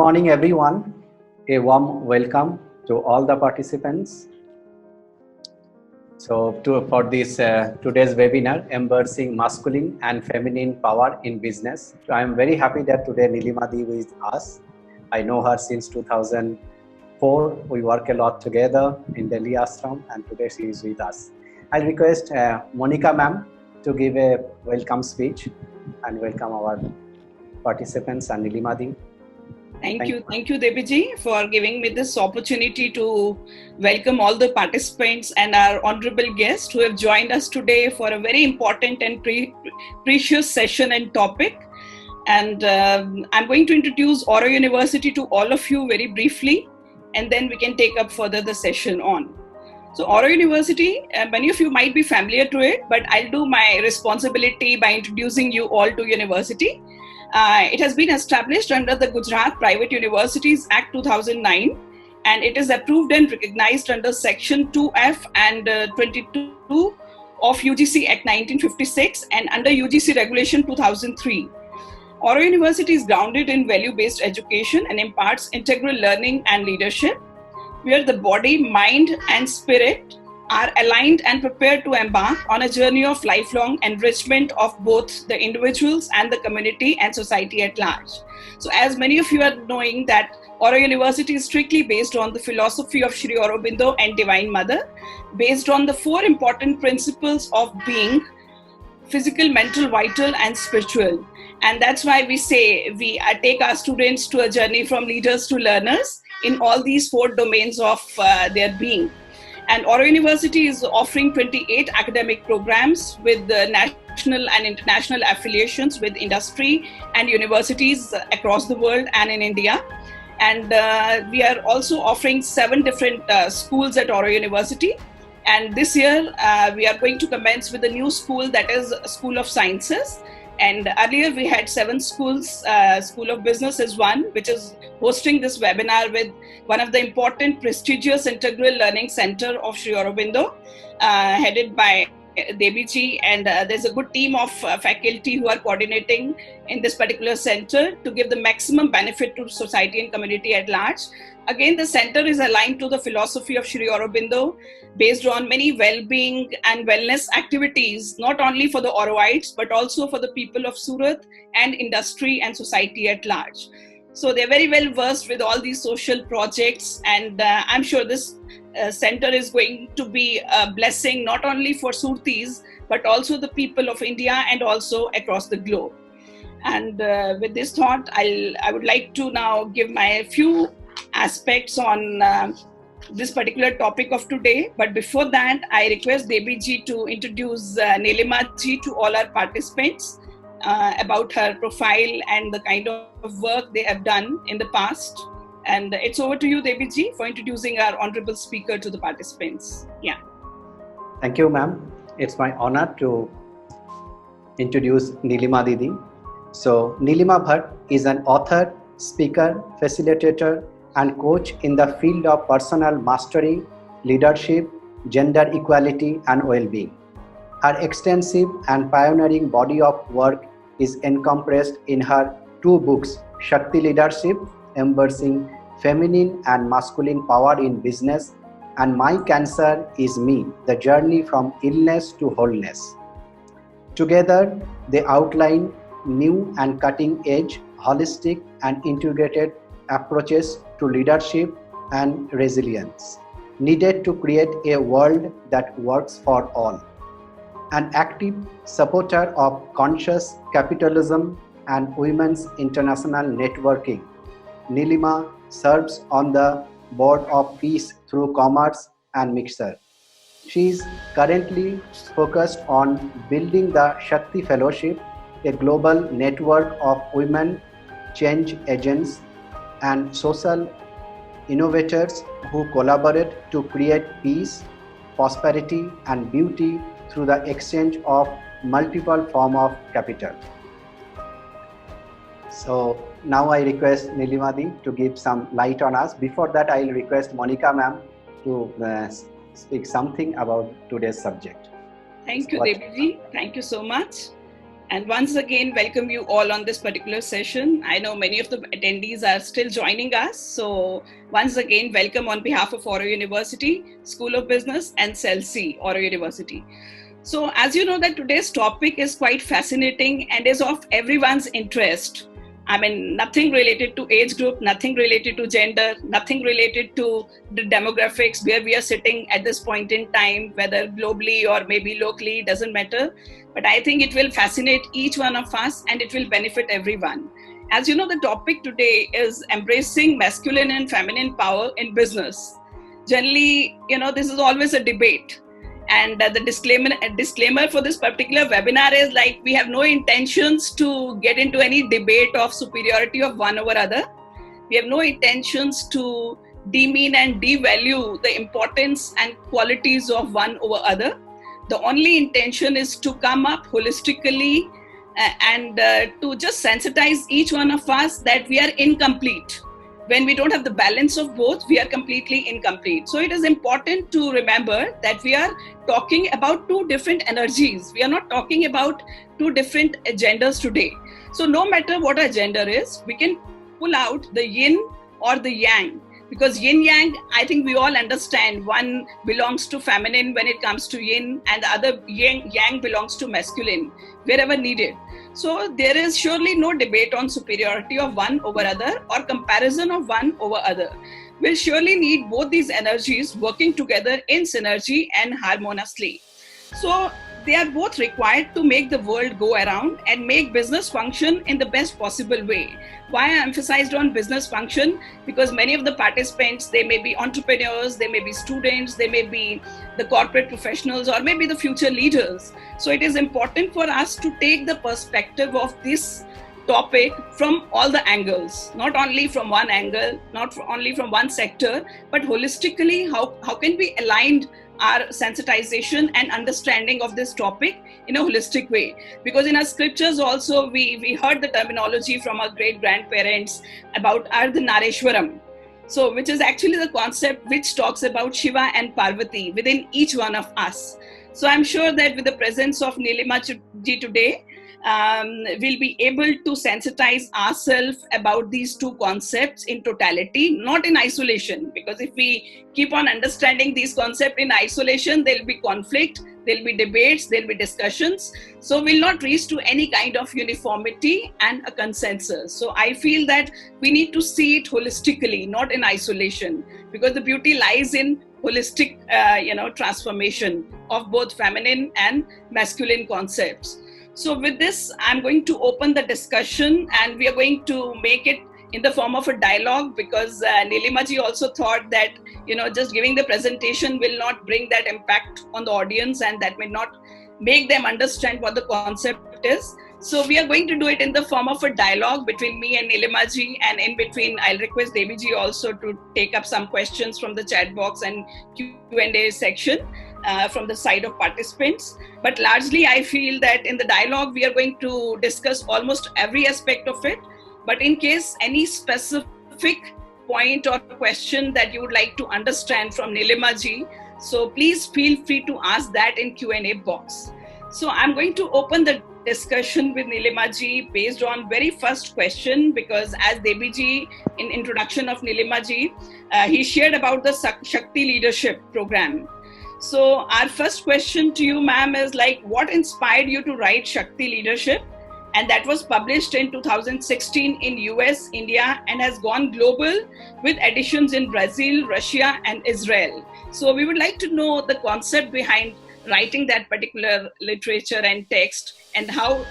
morning, everyone. A warm welcome to all the participants. For this today's webinar, Embracing Masculine and Feminine Power in Business. So I am very happy that today Nilima Di is with us. I know her since 2004. We work a lot together in Delhi Ashram, and today she is with us. I'll request Monica ma'am to give a welcome speech and welcome our participants and Nilima Di. Thank you, Debiji, for giving me this opportunity to welcome all the participants and our honorable guests who have joined us today for a very important and precious session and topic. And I'm going to introduce Oro University to all of you very briefly, and then we can take up further the session on. So Oro University, many of you might be familiar to it, but I'll do my responsibility by introducing you all to university. It has been established under the Gujarat Private Universities Act 2009, and it is approved and recognized under Section 2F and 22 of UGC Act 1956 and under UGC Regulation 2003. Oro University is grounded in value-based education and imparts integral learning and leadership, where the body, mind, and spirit are aligned and prepared to embark on a journey of lifelong enrichment of both the individuals and the community and society at large. So as many of you are knowing that Oro University is strictly based on the philosophy of Sri Aurobindo and Divine Mother, based on the four important principles of being: physical, mental, vital, and spiritual. And that's why we say we take our students to a journey from leaders to learners in all these four domains of their being. And Oro University is offering 28 academic programs with the national and international affiliations with industry and universities across the world and in India. And we are also offering 7 different schools at Oro University. And this year, we are going to commence with a new school, that is School of Sciences. And earlier we had 7 schools. School of Business is one, which is hosting this webinar with one of the important prestigious integral learning center of Sri Aurobindo, headed by Debiji, and there's a good team of faculty who are coordinating in this particular center to give the maximum benefit to society and community at large. Again, the center is aligned to the philosophy of Sri Aurobindo, based on many well-being and wellness activities, not only for the Oroites, but also for the people of Surat and industry and society at large. So they're very well versed with all these social projects, and I'm sure this center is going to be a blessing not only for Surtis, but also the people of India and also across the globe. And with this thought, I would like to now give my few aspects on this particular topic of today. But before that, I request Debiji to introduce Nilima Ji to all our participants about her profile and the kind of work they have done in the past. And it's over to you, Debiji, for introducing our honorable speaker to the participants. Yeah. Thank you, ma'am. It's my honor to introduce Nilima Didi. So, Nilima Bhatt is an author, speaker, facilitator, and coach in the field of personal mastery, leadership, gender equality, and well-being. Her extensive and pioneering body of work is encompassed in her 2 books, Shakti Leadership, Embracing Feminine and Masculine Power in Business, and My Cancer is Me, The Journey from Illness to Wholeness. Together, they outline new and cutting-edge, holistic and integrated approaches to leadership and resilience, needed to create a world that works for all. An active supporter of conscious capitalism and women's international networking, Nilima serves on the board of Peace Through Commerce and Mixer. She is currently focused on building the Shakti Fellowship, a global network of women change agents and social innovators who collaborate to create peace, prosperity, and beauty through the exchange of multiple forms of capital. So now I request Nilima Di to give some light on us. Before that, I'll request Monica ma'am to speak something about today's subject. Thank you, Debiji. Thank you so much. And once again, welcome you all on this particular session. I know many of the attendees are still joining us. So once again, welcome on behalf of Oro University, School of Business, and CELSI, Oro University. So as you know that today's topic is quite fascinating and is of everyone's interest. I mean, nothing related to age group, nothing related to gender, nothing related to the demographics where we are sitting at this point in time, whether globally or maybe locally, doesn't matter. But I think it will fascinate each one of us and it will benefit everyone. As you know, the topic today is embracing masculine and feminine power in business. Generally, this is always a debate. And the disclaimer for this particular webinar is like, we have no intentions to get into any debate of superiority of one over other. We have no intentions to demean and devalue the importance and qualities of one over other. The only intention is to come up holistically and to just sensitize each one of us that we are incomplete. When we don't have the balance of both, we are completely incomplete. So it is important to remember that we are talking about two different energies. We are not talking about two different genders today. So no matter what our gender is, we can pull out the yin or the yang. Because yin yang, I think we all understand, one belongs to feminine when it comes to yin, and the other yang belongs to masculine, wherever needed. So there is surely no debate on superiority of one over other or comparison of one over other. We'll surely need both these energies working together in synergy and harmoniously. So they are both required to make the world go around and make business function in the best possible way. Why I emphasized on business function? Because many of the participants, they may be entrepreneurs, they may be students, they may be the corporate professionals, or maybe the future leaders. So it is important for us to take the perspective of this topic from all the angles, not only from one angle, not only from one sector, but holistically, how can we align our sensitization and understanding of this topic in a holistic way. Because in our scriptures also, we heard the terminology from our great grandparents about Ardhanareshwaram. So, which is actually the concept which talks about Shiva and Parvati within each one of us. So I'm sure that with the presence of Nilima ji today, we'll be able to sensitize ourselves about these two concepts in totality, not in isolation. Because if we keep on understanding these concepts in isolation, there'll be conflict, there'll be debates, there'll be discussions. So we'll not reach to any kind of uniformity and a consensus. So I feel that we need to see it holistically, not in isolation, because the beauty lies in holistic, transformation of both feminine and masculine concepts. So with this, I'm going to open the discussion and we are going to make it in the form of a dialogue, because Nilima ji also thought that, just giving the presentation will not bring that impact on the audience and that may not make them understand what the concept is. So we are going to do it in the form of a dialogue between me and Nilima ji, and in between I'll request Devi ji also to take up some questions from the chat box and Q&A section from the side of participants. But largely I feel that in the dialogue we are going to discuss almost every aspect of it. But in case any specific point or question that you would like to understand from Nilima ji, so please feel free to ask that in Q&A box. So I'm going to open the discussion with Nilima ji based on very first question, because as Devi ji in introduction of Nilima ji, he shared about the Shakti Leadership Program. So our first question to you, ma'am, is like, what inspired you to write Shakti Leadership? And that was published in 2016 in US, India, and has gone global with editions in Brazil, Russia, and Israel. So we would like to know the concept behind writing that particular literature and text, and how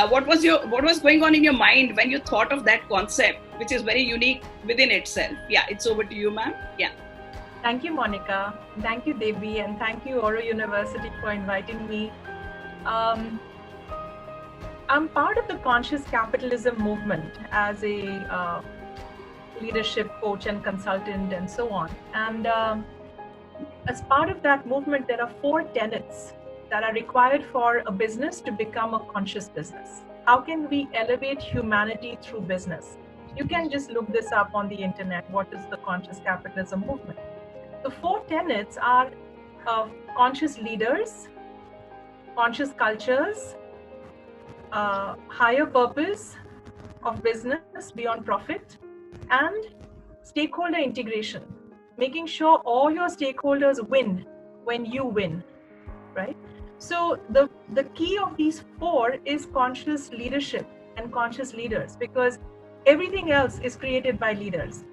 what was going on in your mind when you thought of that concept, which is very unique within itself. Yeah, it's over to you, ma'am. Yeah. Thank you, Monica. Thank you, Devi, and thank you, Oro University, for inviting me. I'm part of the conscious capitalism movement as a leadership coach and consultant and so on. And as part of that movement, there are 4 tenets that are required for a business to become a conscious business. How can we elevate humanity through business? You can just look this up on the internet. What is the conscious capitalism movement? The 4 tenets are conscious leaders, conscious cultures, higher purpose of business beyond profit, and stakeholder integration, making sure all your stakeholders win when you win, right? So the key of these four is conscious leadership and conscious leaders, because everything else is created by leaders.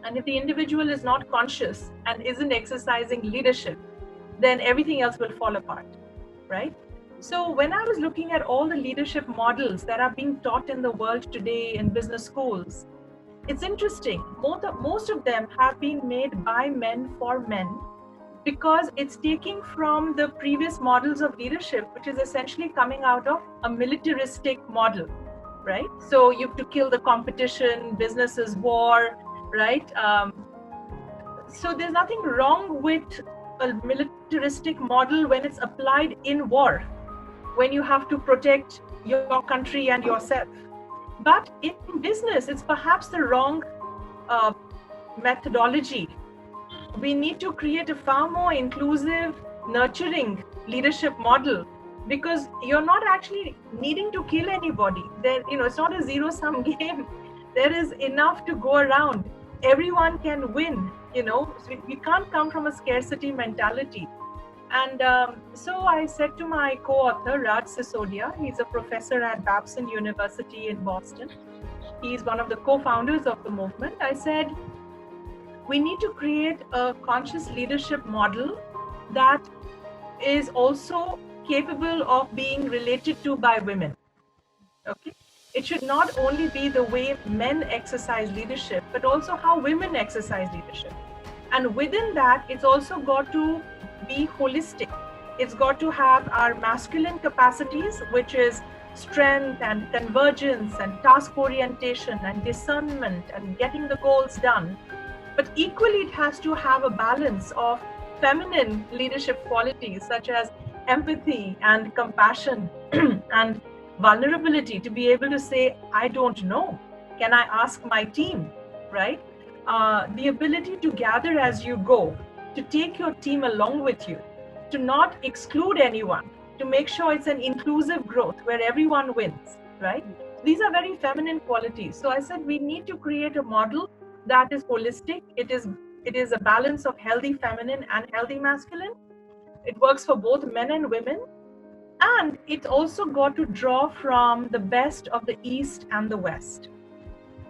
And if the individual is not conscious and isn't exercising leadership, then everything else will fall apart, right? So when I was looking at all the leadership models that are being taught in the world today in business schools, it's interesting. Most of them have been made by men for men, because it's taking from the previous models of leadership, which is essentially coming out of a militaristic model, right? So you have to kill the competition, business is war, right? So there's nothing wrong with a militaristic model when it's applied in war, when you have to protect your country and yourself. But in business, it's perhaps the wrong methodology. We need to create a far more inclusive, nurturing leadership model, because you're not actually needing to kill anybody. There, it's not a zero-sum game. There is enough to go around. Everyone can win. So we can't come from a scarcity mentality. And so I said to my co-author, Raj Sisodia, he's a professor at Babson University in Boston. He's one of the co-founders of the movement. I said, we need to create a conscious leadership model that is also capable of being related to by women. Okay? It should not only be the way men exercise leadership, but also how women exercise leadership. And within that, it's also got to be holistic. It's got to have our masculine capacities, which is strength and convergence and task orientation and discernment and getting the goals done. But equally, it has to have a balance of feminine leadership qualities such as empathy and compassion and vulnerability, to be able to say, I don't know, can I ask my team, right? The ability to gather as you go, to take your team along with you, to not exclude anyone, to make sure it's an inclusive growth where everyone wins, right? These are very feminine qualities. So I said we need to create a model that is holistic. It is a balance of healthy feminine and healthy masculine. It works for both men and women. And it also got to draw from the best of the East and the West,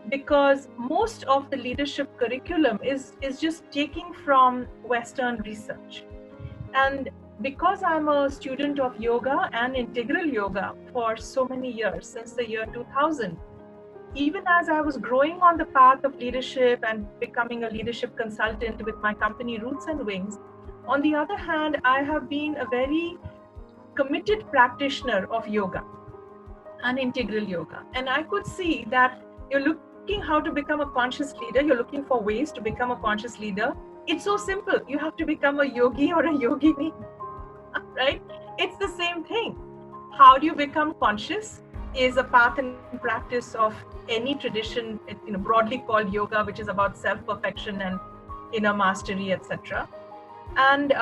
because most of the leadership curriculum is just taking from Western research. And because I'm a student of yoga and integral yoga for so many years, since the year 2000, even as I was growing on the path of leadership and becoming a leadership consultant with my company Roots and Wings, on the other hand, I have been a very committed practitioner of yoga and integral yoga. And I could see that you're looking how to become a conscious leader, you're looking for ways to become a conscious leader. It's so simple. You have to become a yogi or a yogini, right? It's the same thing. How do you become conscious is a path and practice of any tradition, broadly called yoga, which is about self-perfection and inner mastery, etc. And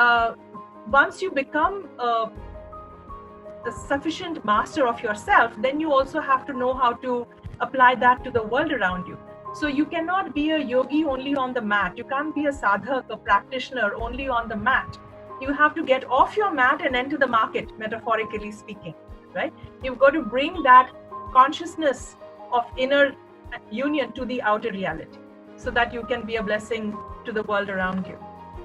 once you become a sufficient master of yourself, then you also have to know how to apply that to the world around you. So you cannot be a yogi only on the mat. You can't be a sadhak, a practitioner only on the mat. You have to get off your mat and enter the market, metaphorically speaking, right? You've got to bring that consciousness of inner union to the outer reality so that you can be a blessing to the world around you.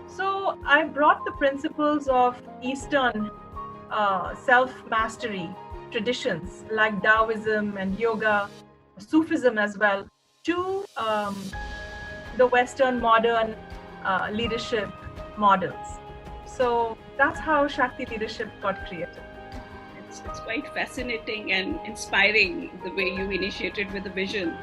So I brought the principles of Eastern self-mastery traditions like Taoism and yoga, Sufism as well, to the Western modern leadership models. So that's how Shakti Leadership got created. It's quite fascinating and inspiring the way you initiated with the vision.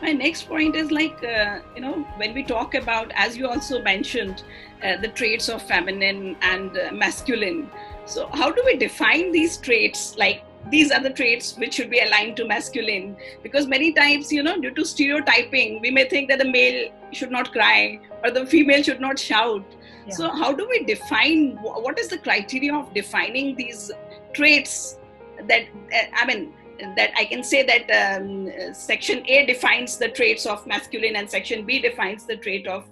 My next point is when we talk about, as you also mentioned, the traits of feminine and masculine. So how do we define these traits? Like, these are the traits which should be aligned to masculine, because many times, due to stereotyping, we may think that the male should not cry or the female should not shout. Yeah. So how do we define, what is the criteria of defining these traits that I can say that section A defines the traits of masculine and section B defines the trait of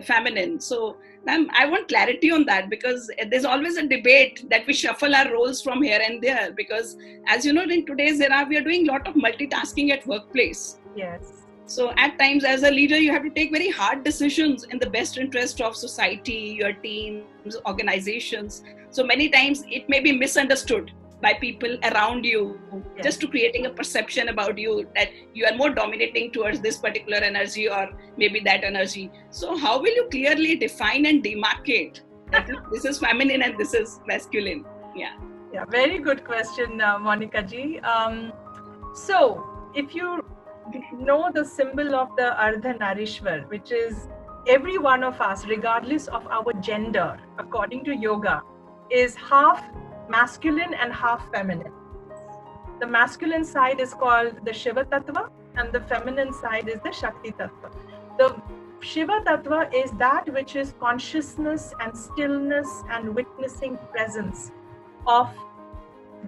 feminine. So, ma'am, I want clarity on that, because there's always a debate that we shuffle our roles from here and there, because as you know, in today's era, we are doing a lot of multitasking at workplace. Yes. So at times as a leader, you have to take very hard decisions in the best interest of society, your teams, organizations. So many times it may be misunderstood by people around you, Yes. just to creating a perception about you that you are more dominating towards this particular energy or maybe that energy. So how will you clearly define and demarcate that look, this is feminine and this is masculine? Yeah. Yeah, very good question, Monica ji. So if you know the symbol of the Ardhanarishwar, which is every one of us, regardless of our gender, according to yoga, is half masculine and half feminine. The masculine side is called the Shiva Tattva and the feminine side is the Shakti Tattva. The Shiva Tattva is that which is consciousness and stillness and witnessing presence of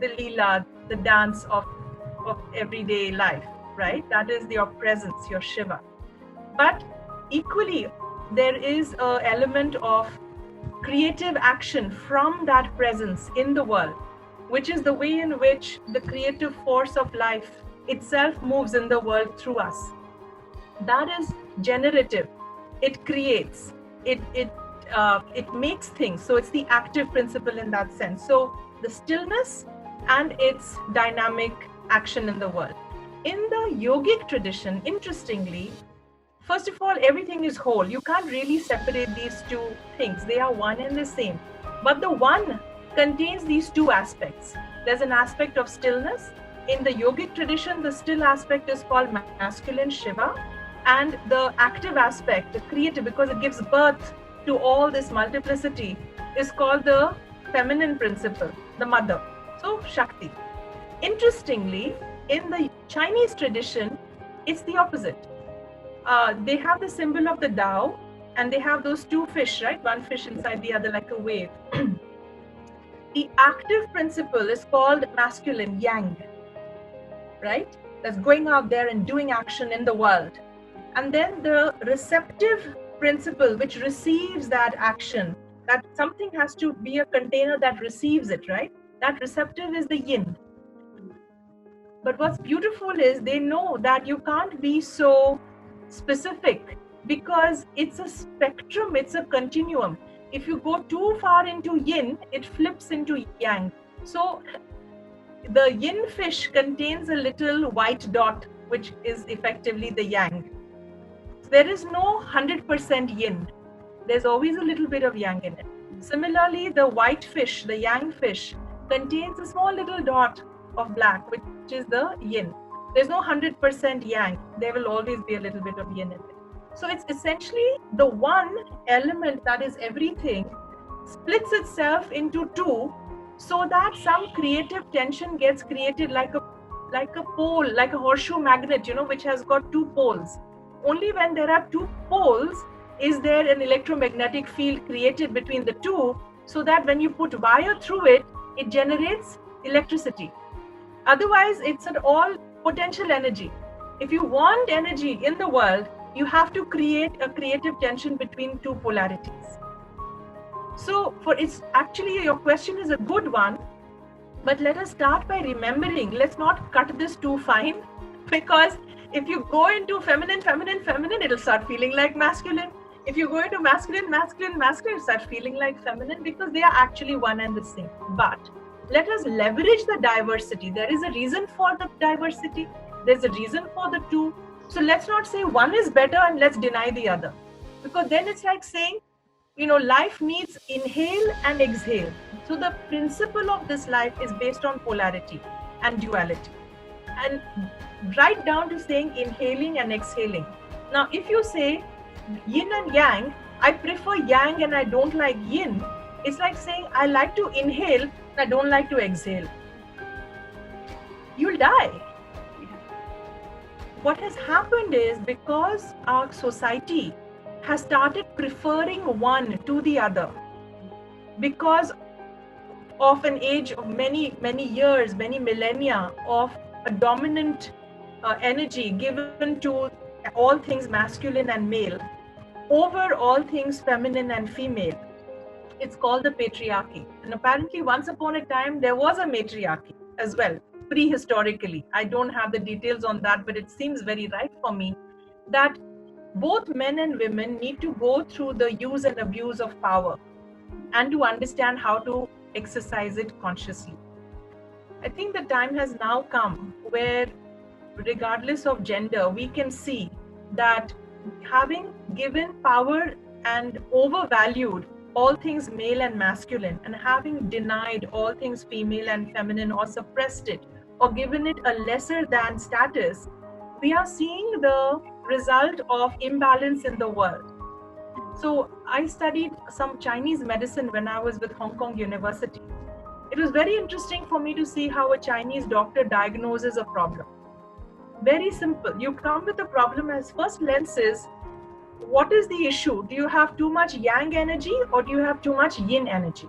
the Leela, the dance of everyday life, right? That is your presence, your Shiva. But equally, there is an element of creative action from that presence in the world, which is the way in which the creative force of life itself moves in the world through us. That is generative. It creates, it makes things. So it's the active principle in that sense. So the stillness and its dynamic action in the world. In the yogic tradition, interestingly, first of all, everything is whole. You can't really separate these two things. They are one and the same. But the one contains these two aspects. There's an aspect of stillness. In the yogic tradition, the still aspect is called masculine Shiva. And the active aspect, the creative, because it gives birth to all this multiplicity, is called the feminine principle, the mother. So, Shakti. Interestingly, in the Chinese tradition, it's the opposite. They have the symbol of the Tao, and they have those two fish, right? One fish inside the other, like a wave. The active principle is called masculine, yang, right? That's going out there and doing action in the world. And then the receptive principle, which receives that action, that something has to be a container that receives it, right? That receptive is the yin. But what's beautiful is they know that you can't be so specific because it's a spectrum, it's a continuum. If you go too far into yin, it flips into yang. So the yin fish contains a little white dot, which is effectively the yang. There is no 100% yin. There's always a little bit of yang in it. Similarly, the white fish, the yang fish, contains a small little dot of black, which is the yin. There's no 100% yang. There will always be a little bit of yin in it. So it's essentially the one element that is everything splits itself into two so that some creative tension gets created like a pole, like a horseshoe magnet, which has got two poles. Only when there are two poles is there an electromagnetic field created between the two, so that when you put wire through it, it generates electricity. Otherwise, it's at all potential energy. If you want energy in the world, you have to create a creative tension between two polarities. So it's actually, your question is a good one, but let us start by remembering, let's not cut this too fine, because if you go into feminine, it'll start feeling like masculine. If you go into masculine, it'll start feeling like feminine, because they are actually one and the same. But let us leverage the diversity. There is a reason for the diversity. There's a reason for the two. So let's not say one is better and let's deny the other. Because then it's like saying, life needs inhale and exhale. So the principle of this life is based on polarity and duality. And right down to saying inhaling and exhaling. Now, if you say yin and yang, I prefer yang and I don't like yin, it's like saying I like to inhale and I don't like to exhale. You'll die. What has happened is, because our society has started preferring one to the other, because of an age of many years, many millennia of a dominant energy given to all things masculine and male over all things feminine and female. It's called the patriarchy. And apparently once upon a time there was a matriarchy as well, prehistorically. I don't have the details on that, but it seems very right for me that both men and women need to go through the use and abuse of power and to understand how to exercise it consciously. I think the time has now come where, regardless of gender, we can see that having given power and overvalued all things male and masculine, and having denied all things female and feminine, or suppressed it, or given it a lesser than status, we are seeing the result of imbalance in the world. So I studied some Chinese medicine when I was with Hong Kong University. It was very interesting for me to see how a Chinese doctor diagnoses a problem. Very simple. You come with a problem as first lens is, what is the issue? Do you have too much yang energy or do you have too much yin energy?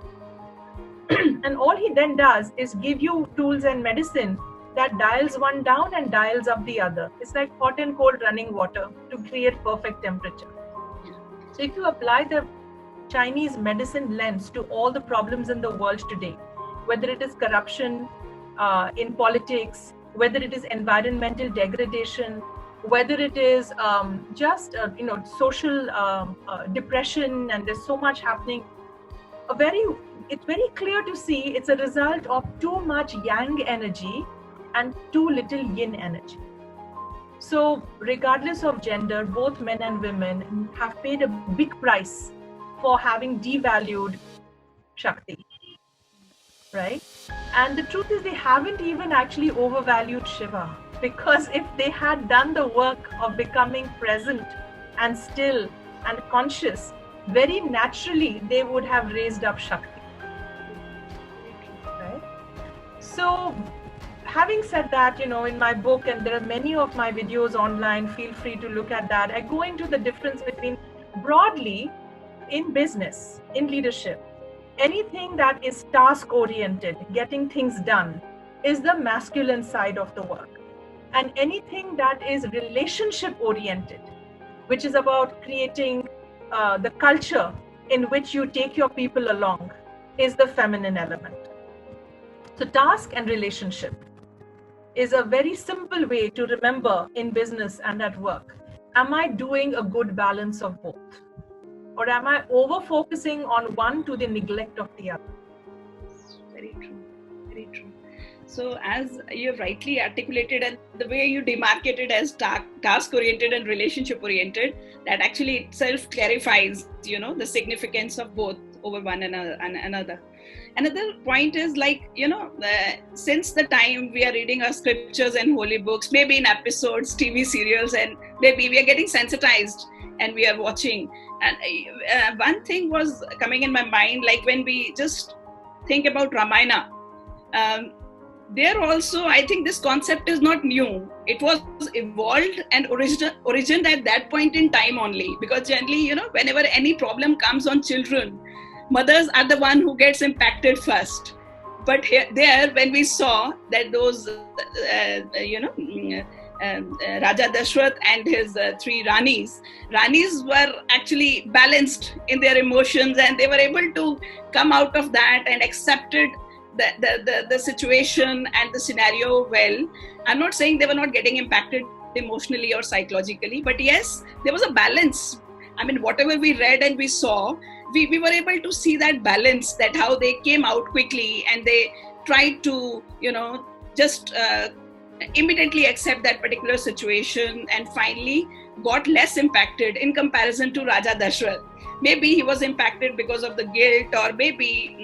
And all he then does is give you tools and medicine that dials one down and dials up the other. It's like hot and cold running water to create perfect temperature. So if you apply the Chinese medicine lens to all the problems in the world today, whether it is corruption in politics, whether it is environmental degradation, whether it is social depression, and there's so much happening, it's very clear to see it's a result of too much yang energy and too little yin energy. So regardless of gender, both men and women have paid a big price for having devalued Shakti, right? And the truth is they haven't even actually overvalued Shiva, because if they had done the work of becoming present and still and conscious, very naturally they would have raised up Shakti, right? So having said that, in my book, and there are many of my videos online, feel free to look at that, I go into the difference between, broadly, in business, in leadership, anything that is task oriented, getting things done, is the masculine side of the work. And anything that is relationship oriented, which is about creating the culture in which you take your people along, is the feminine element. So task and relationship is a very simple way to remember in business and at work. Am I doing a good balance of both? Or am I over focusing on one to the neglect of the other? Very true. Very true. So as you have rightly articulated, and the way you demarcated as task-oriented and relationship-oriented, that actually itself clarifies, the significance of both over one another. Another point is since the time we are reading our scriptures and holy books, maybe in episodes, TV serials, and maybe we are getting sensitized and we are watching. And one thing was coming in my mind, like when we just think about Ramayana, there also, I think this concept is not new. It was evolved and origined at that point in time only. Because generally, whenever any problem comes on children, mothers are the one who gets impacted first. But when we saw that those, Raja Dashrath and his three Ranis were actually balanced in their emotions, and they were able to come out of that and accepted the situation and the scenario well. I'm not saying they were not getting impacted emotionally or psychologically, but yes, there was a balance. I mean, whatever we read and we saw, we were able to see that balance, that how they came out quickly and they tried to, just immediately accept that particular situation, and finally got less impacted in comparison to Raja Dashrath. Maybe he was impacted because of the guilt, or maybe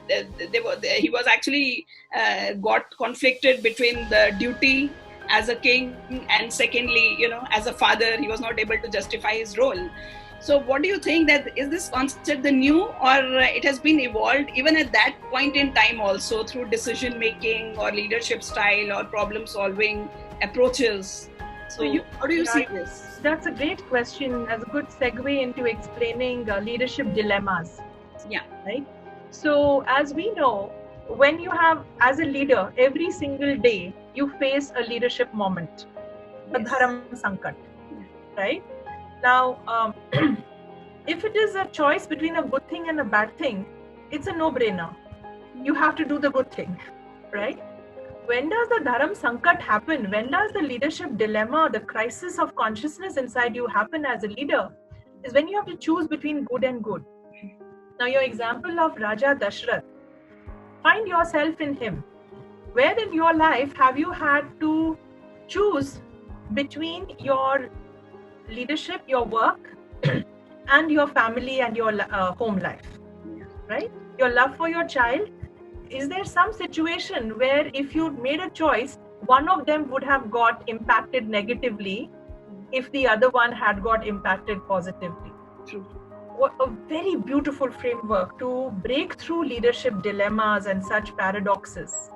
he was actually got conflicted between the duty as a king and secondly, as a father, he was not able to justify his role. So what do you think, that is this concept the new, or it has been evolved even at that point in time also through decision making or leadership style or problem solving approaches? So how do you see this? That's a great question, as a good segue into explaining leadership dilemmas. Yeah. Right. So as we know, when you have, as a leader, every single day you face a leadership moment, a dharam sankat, right? Now, if it is a choice between a good thing and a bad thing, it's a no-brainer. You have to do the good thing, right? When does the dharam sankat happen? When does the leadership dilemma, the crisis of consciousness inside you happen as a leader? Is when you have to choose between good and good. Now, your example of Raja Dashrath, find yourself in him. Where in your life have you had to choose between your leadership, your work, and your family and your home life, right? Your love for your child. Is there some situation where if you made a choice, one of them would have got impacted negatively if the other one had got impacted positively? True. What a very beautiful framework to break through leadership dilemmas and such paradoxes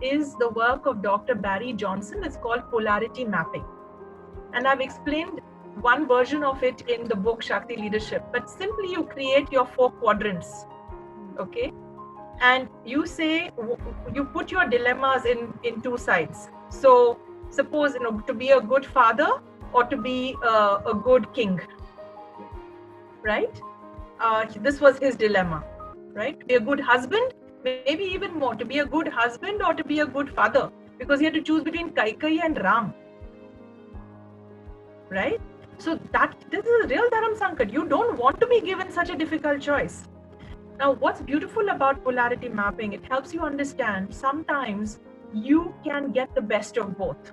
is the work of Dr. Barry Johnson. It's called polarity mapping. And I've explained one version of it in the book Shakti Leadership, but simply you create your 4 quadrants, okay? And you say, you put your dilemmas in 2 sides. So suppose, to be a good father or to be a good king, right? This was his dilemma, right? To be a good husband, maybe even more, to be a good husband or to be a good father, because he had to choose between Kaikeyi and Ram, right? So this is a real dharam sankat. You don't want to be given such a difficult choice. Now, what's beautiful about polarity mapping, it helps you understand sometimes you can get the best of both.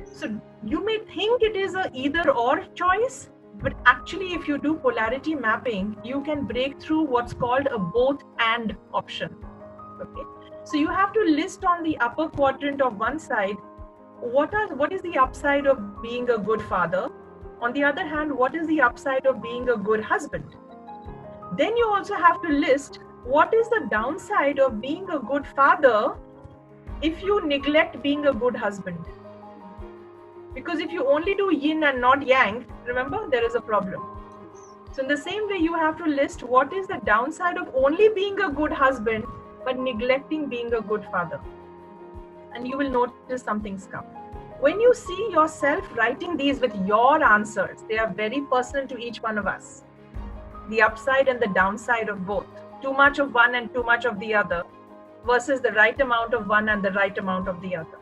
So you may think it is a either or choice, but actually if you do polarity mapping, you can break through what's called a both and option. Okay. So you have to list on the upper quadrant of one side, what is the upside of being a good father? On the other hand, what is the upside of being a good husband? Then you also have to list what is the downside of being a good father if you neglect being a good husband. Because if you only do yin and not yang, remember, there is a problem. So in the same way, you have to list what is the downside of only being a good husband but neglecting being a good father. And you will notice something's come. When you see yourself writing these with your answers, they are very personal to each one of us. The upside and the downside of both. Too much of one and too much of the other versus the right amount of one and the right amount of the other.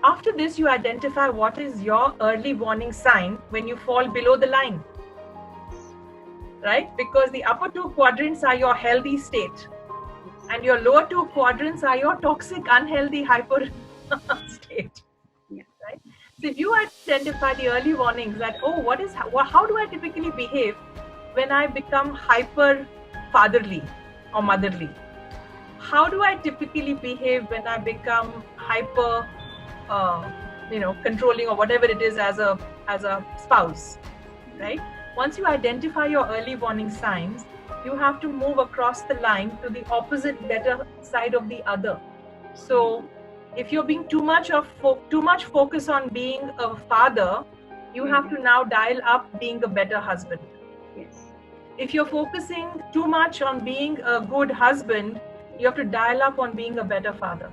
After this, you identify what is your early warning sign when you fall below the line, right? Because the upper 2 quadrants are your healthy state and your lower 2 quadrants are your toxic, unhealthy, hyper state, right? So if you identify the early warnings that, how do I typically behave when I become hyper fatherly or motherly? How do I typically behave when I become hyper controlling or whatever it is as a spouse, right? Once you identify your early warning signs, you have to move across the line to the opposite better side of the other. So if you're being too much focus on being a father, you have to now dial up being a better husband. Yes. If you're focusing too much on being a good husband, you have to dial up on being a better father,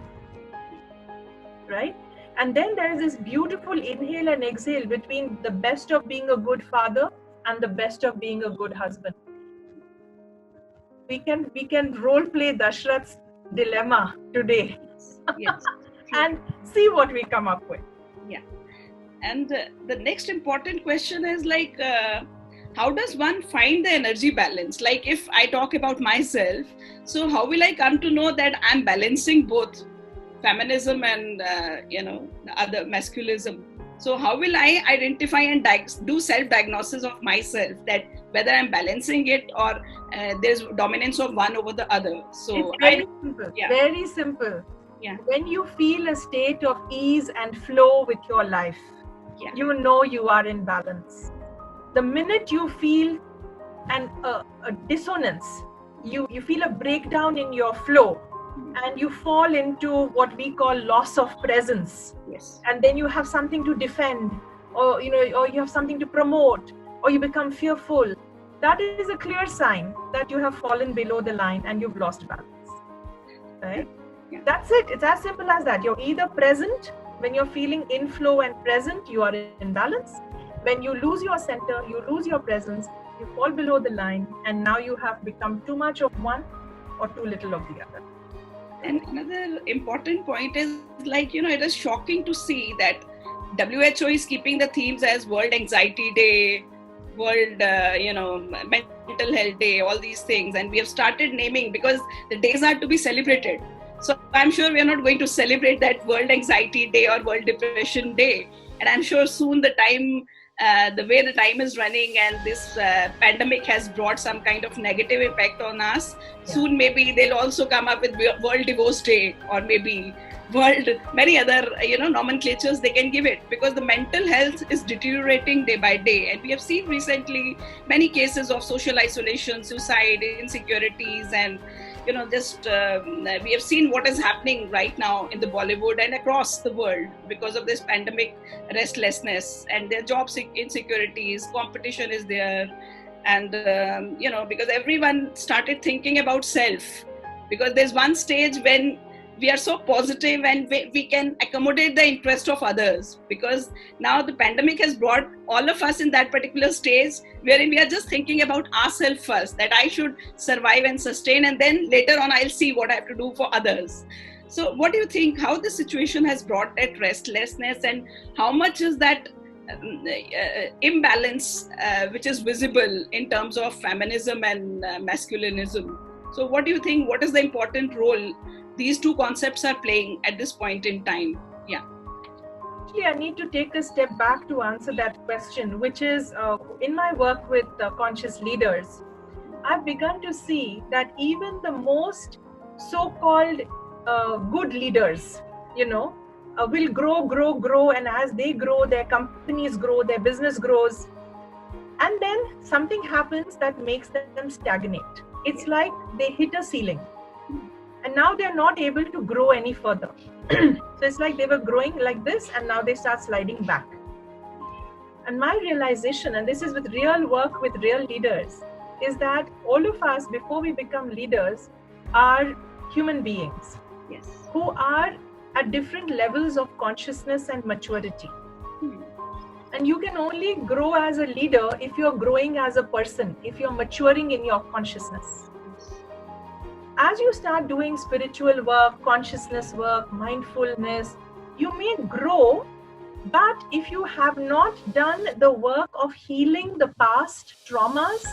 right? And then there is this beautiful inhale and exhale between the best of being a good father and the best of being a good husband. We can role play Dashrath's dilemma today. Yes. And see what we come up with. Yeah. And the next important question is like, how does one find the energy balance? Like if I talk about myself, so how will I come to know that I'm balancing both feminism and the other masculinism? So how will I identify and do self-diagnosis of myself that whether I'm balancing it or there's dominance of one over the other? So it's very simple. Yeah. Very simple. Yeah. When you feel a state of ease and flow with your life, you know you are in balance. The minute you feel a dissonance, you feel a breakdown in your flow, and you fall into what we call loss of presence. Yes. And then you have something to defend, or you have something to promote, or you become fearful. that is a clear sign that you have fallen below the line and you've lost balance, right? Yeah. That's it. It's as simple as that. You're either present when you're feeling in flow and present, you are in balance. When you lose your center, you lose your presence, you fall below the line, and now you have become too much of one or too little of the other. And another important point is, like, it is shocking to see that WHO is keeping the themes as World Anxiety Day, World, Mental Health Day, all these things. And we have started naming because the days are to be celebrated. So I'm sure we are not going to celebrate that World Anxiety Day or World Depression Day. And I'm sure soon the way the time is running and this pandemic has brought some kind of negative impact on us. Yeah. Soon maybe they'll also come up with World Divorce Day, or maybe many other nomenclatures they can give it, because the mental health is deteriorating day by day. And we have seen recently many cases of social isolation, suicide, insecurities, and we have seen what is happening right now in the Bollywood and across the world because of this pandemic. Restlessness and their job insecurities, competition is there, and because everyone started thinking about self, because there's one stage when we are so positive and we can accommodate the interest of others, because now the pandemic has brought all of us in that particular stage wherein we are just thinking about ourselves first, that I should survive and sustain, and then later on I'll see what I have to do for others. So what do you think, how the situation has brought that restlessness, and how much is that imbalance which is visible in terms of feminism and masculinism? So what do you think, what is the important role these two concepts are playing at this point in time? Yeah. Actually, I need to take a step back to answer that question, which is in my work with conscious leaders, I've begun to see that even the most so-called good leaders, will grow, and as they grow, their companies grow, their business grows, and then something happens that makes them stagnate. It's like they hit a ceiling. And now they're not able to grow any further. So it's like they were growing like this, and now they start sliding back. And my realization, and this is with real work with real leaders, is that all of us, before we become leaders, are human beings. Yes. Who are at different levels of consciousness and maturity. And you can only grow as a leader if you're growing as a person, if you're maturing in your consciousness. As you start doing spiritual work, consciousness work, mindfulness, you may grow, but if you have not done the work of healing the past traumas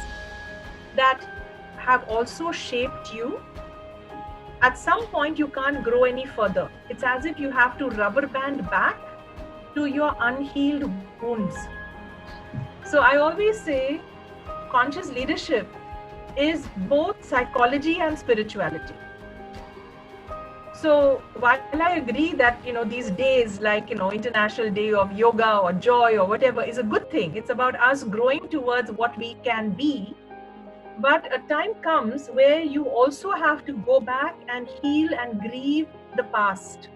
that have also shaped you, at some point you can't grow any further. It's as if you have to rubber band back to your unhealed wounds. So I always say conscious leadership is both psychology and spirituality. So while I agree that these days, like International Day of Yoga or Joy or whatever, is a good thing. It's about us growing towards what we can be. But a time comes where you also have to go back and heal and grieve the past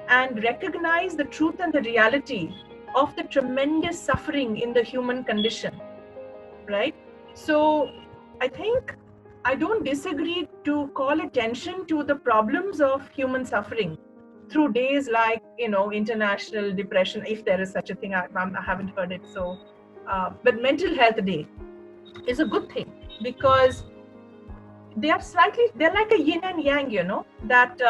and recognize the truth and the reality of the tremendous suffering in the human condition, right? So I think I don't disagree to call attention to the problems of human suffering through days like, International Depression, if there is such a thing. I haven't heard it. So, but Mental Health Day is a good thing, because they're like a yin and yang, that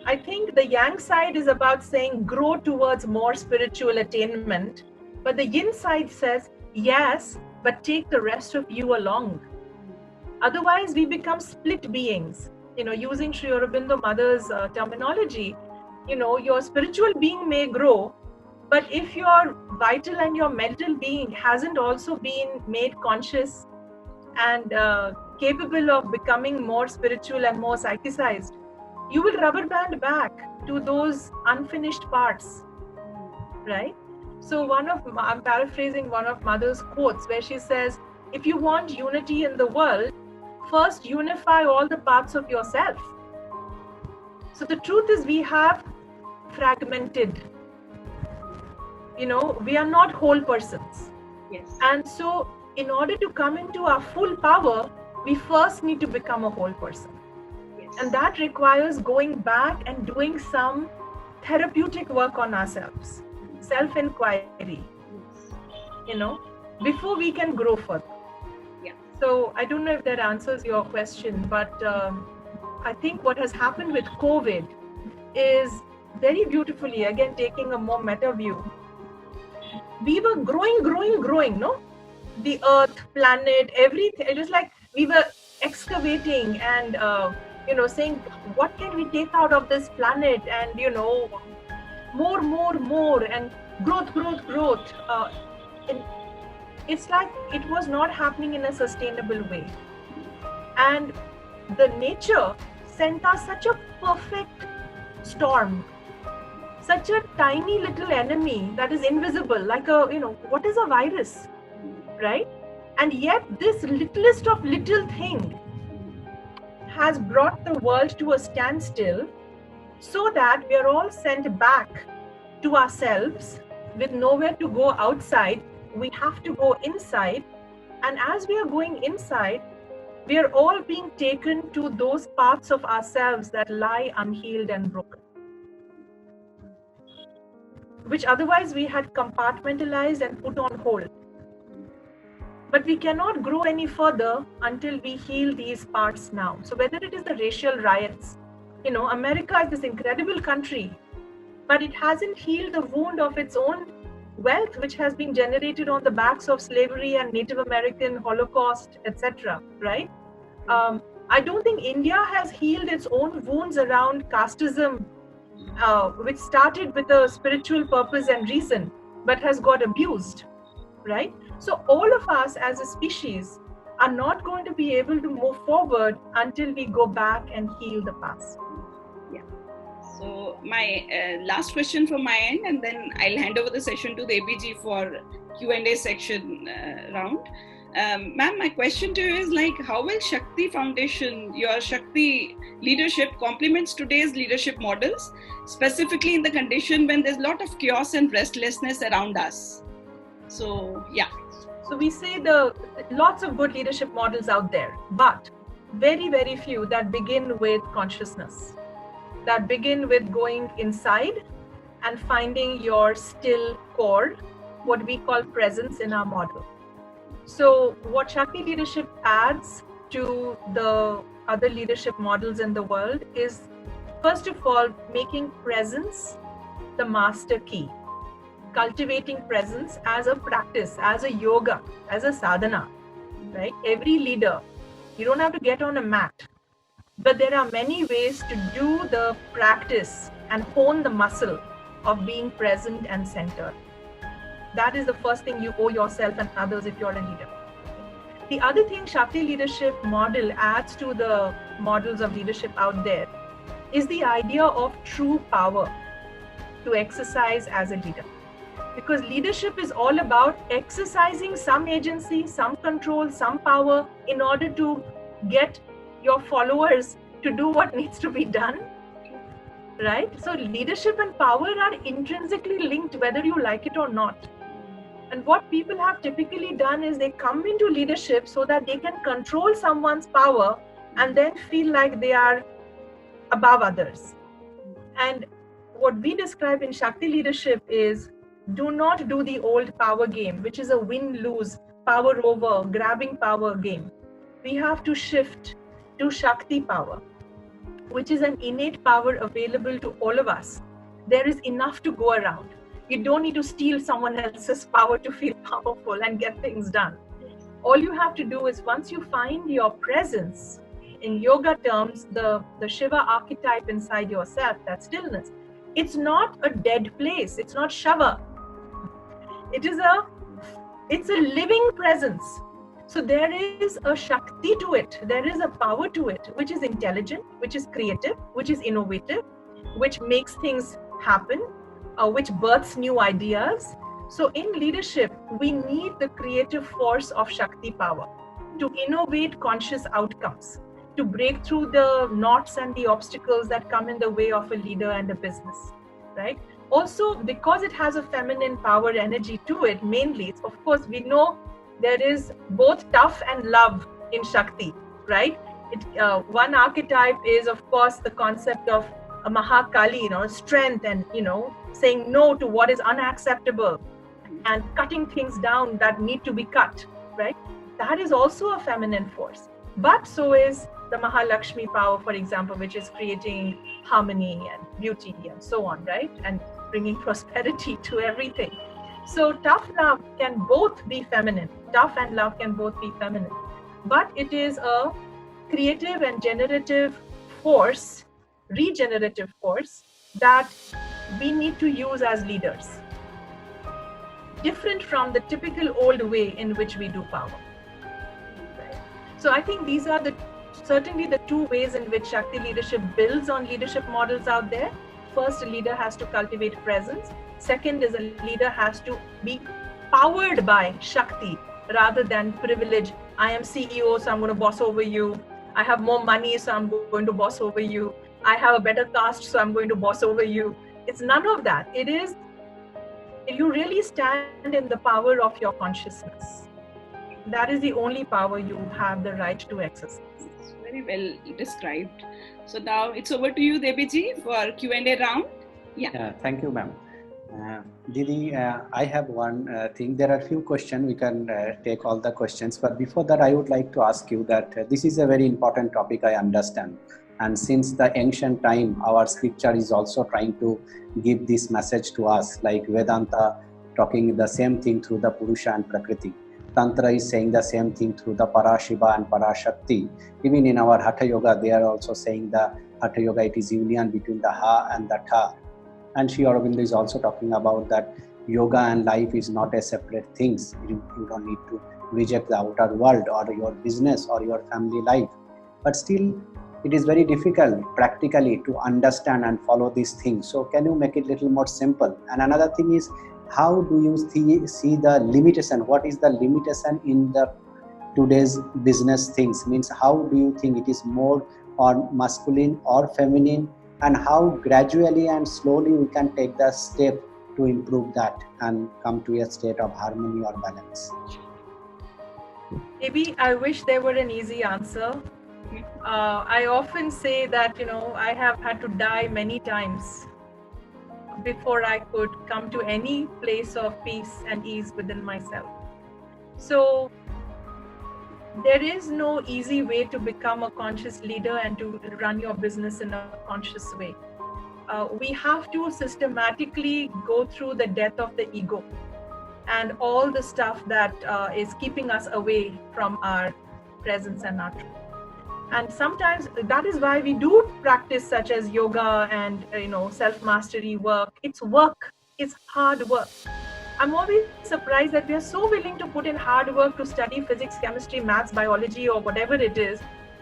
I think the yang side is about saying grow towards more spiritual attainment, but the yin side says, yes, but take the rest of you along. Otherwise, we become split beings. Using Sri Aurobindo Mother's terminology, your spiritual being may grow, but if your vital and your mental being hasn't also been made conscious and capable of becoming more spiritual and more psychicized, you will rubber band back to those unfinished parts, right? So I'm paraphrasing one of Mother's quotes where she says, if you want unity in the world, first unify all the parts of yourself. So the truth is we have fragmented. We are not whole persons. Yes. And so in order to come into our full power, we first need to become a whole person. Yes. And that requires going back and doing some therapeutic work on ourselves, self-inquiry, before we can grow further. Yeah. So I don't know if that answers your question, but I think what has happened with COVID is very beautifully, again, taking a more meta view. We were growing, no? The earth, planet, everything. It was like we were excavating and, saying, what can we take out of this planet? And, more, and growth. It's like it was not happening in a sustainable way. And the nature sent us such a perfect storm, such a tiny little enemy that is invisible, like what is a virus, right? And yet this littlest of little thing has brought the world to a standstill, so that we are all sent back to ourselves with nowhere to go outside. We have to go inside, and as we are going inside, we are all being taken to those parts of ourselves that lie unhealed and broken, which otherwise we had compartmentalized and put on hold. But we cannot grow any further until we heal these parts now. So whether it is the racial riots, America is this incredible country, but it hasn't healed the wound of its own wealth, which has been generated on the backs of slavery and Native American Holocaust, etc. Right? I don't think India has healed its own wounds around casteism, which started with a spiritual purpose and reason, but has got abused. Right? So all of us as a species are not going to be able to move forward until we go back and heal the past. Yeah. So my last question from my end, and then I'll hand over the session to the ABG for Q&A section round. Ma'am, my question to you is how will Shakti Foundation, your Shakti leadership, complements today's leadership models, specifically in the condition when there's a lot of chaos and restlessness around us? So, yeah. So we say lots of good leadership models out there, but very, very few that begin with consciousness, that begin with going inside and finding your still core, what we call presence in our model. So what Shakti leadership adds to the other leadership models in the world is, first of all, making presence the master key. Cultivating presence as a practice, as a yoga, as a sadhana, right? Every leader, you don't have to get on a mat, but there are many ways to do the practice and hone the muscle of being present and centered. That is the first thing you owe yourself and others if you're a leader. The other thing Shakti leadership model adds to the models of leadership out there is the idea of true power to exercise as a leader. Because leadership is all about exercising some agency, some control, some power in order to get your followers to do what needs to be done, right? So leadership and power are intrinsically linked, whether you like it or not. And what people have typically done is they come into leadership so that they can control someone's power and then feel like they are above others. And what we describe in Shakti leadership is, do not do the old power game, which is a win-lose, power over, grabbing power game. We have to shift to Shakti power, which is an innate power available to all of us. There is enough to go around. You don't need to steal someone else's power to feel powerful and get things done. All you have to do is, once you find your presence, in yoga terms, the Shiva archetype inside yourself, that stillness, it's not a dead place. It's not Shava. It's a living presence. So there is a Shakti to it. There is a power to it, which is intelligent, which is creative, which is innovative, which makes things happen, which births new ideas. So in leadership, we need the creative force of Shakti power to innovate conscious outcomes, to break through the knots and the obstacles that come in the way of a leader and a business, right? Also, because it has a feminine power energy to it, mainly, of course, we know there is both tough and love in Shakti, right? One archetype is, of course, the concept of a Mahakali, strength and, saying no to what is unacceptable and cutting things down that need to be cut, right? That is also a feminine force. But so is the Mahalakshmi power, for example, which is creating harmony and beauty and so on, right? And bringing prosperity to everything. So tough love can both be feminine. Tough and love can both be feminine. But it is a creative and generative force, regenerative force, that we need to use as leaders. Different from the typical old way in which we do power. Right? So I think these are certainly the two ways in which Shakti leadership builds on leadership models out there. First, a leader has to cultivate presence. Second is a leader has to be powered by Shakti rather than privilege. I am CEO, so I'm going to boss over you. I have more money, so I'm going to boss over you. I have a better caste, so I'm going to boss over you. It's none of that. It is, you really stand in the power of your consciousness. That is the only power you have the right to exercise. Very well described. So now it's over to you, Debiji, for Q&A round. Yeah. Thank you, ma'am. Didi, I have one thing. There are a few questions. We can take all the questions. But before that, I would like to ask you that this is a very important topic, I understand. And since the ancient time, our scripture is also trying to give this message to us, like Vedanta talking the same thing through the Purusha and Prakriti. Tantra is saying the same thing through the Parashiva and Parashakti. Even in our Hatha Yoga, they are also saying the Hatha Yoga, it is union between the Ha and the Tha. And Sri Aurobindo is also talking about that yoga and life is not a separate things. You don't need to reject the outer world or your business or your family life. But still, it is very difficult practically to understand and follow these things. So can you make it a little more simple? And another thing is, how do you see the limitation? What is the limitation in the today's business things? Means how do you think it is more or masculine or feminine? And how gradually and slowly we can take the step to improve that and come to a state of harmony or balance? Maybe I wish there were an easy answer. I often say that, I have had to die many times before I could come to any place of peace and ease within myself. So there is no easy way to become a conscious leader and to run your business in a conscious way. We have to systematically go through the death of the ego and all the stuff that is keeping us away from our presence and our truth. And sometimes that is why we do practice such as yoga and self-mastery work. It's work. It's hard work. I'm always surprised that we are so willing to put in hard work to study physics, chemistry, maths, biology, or whatever it is,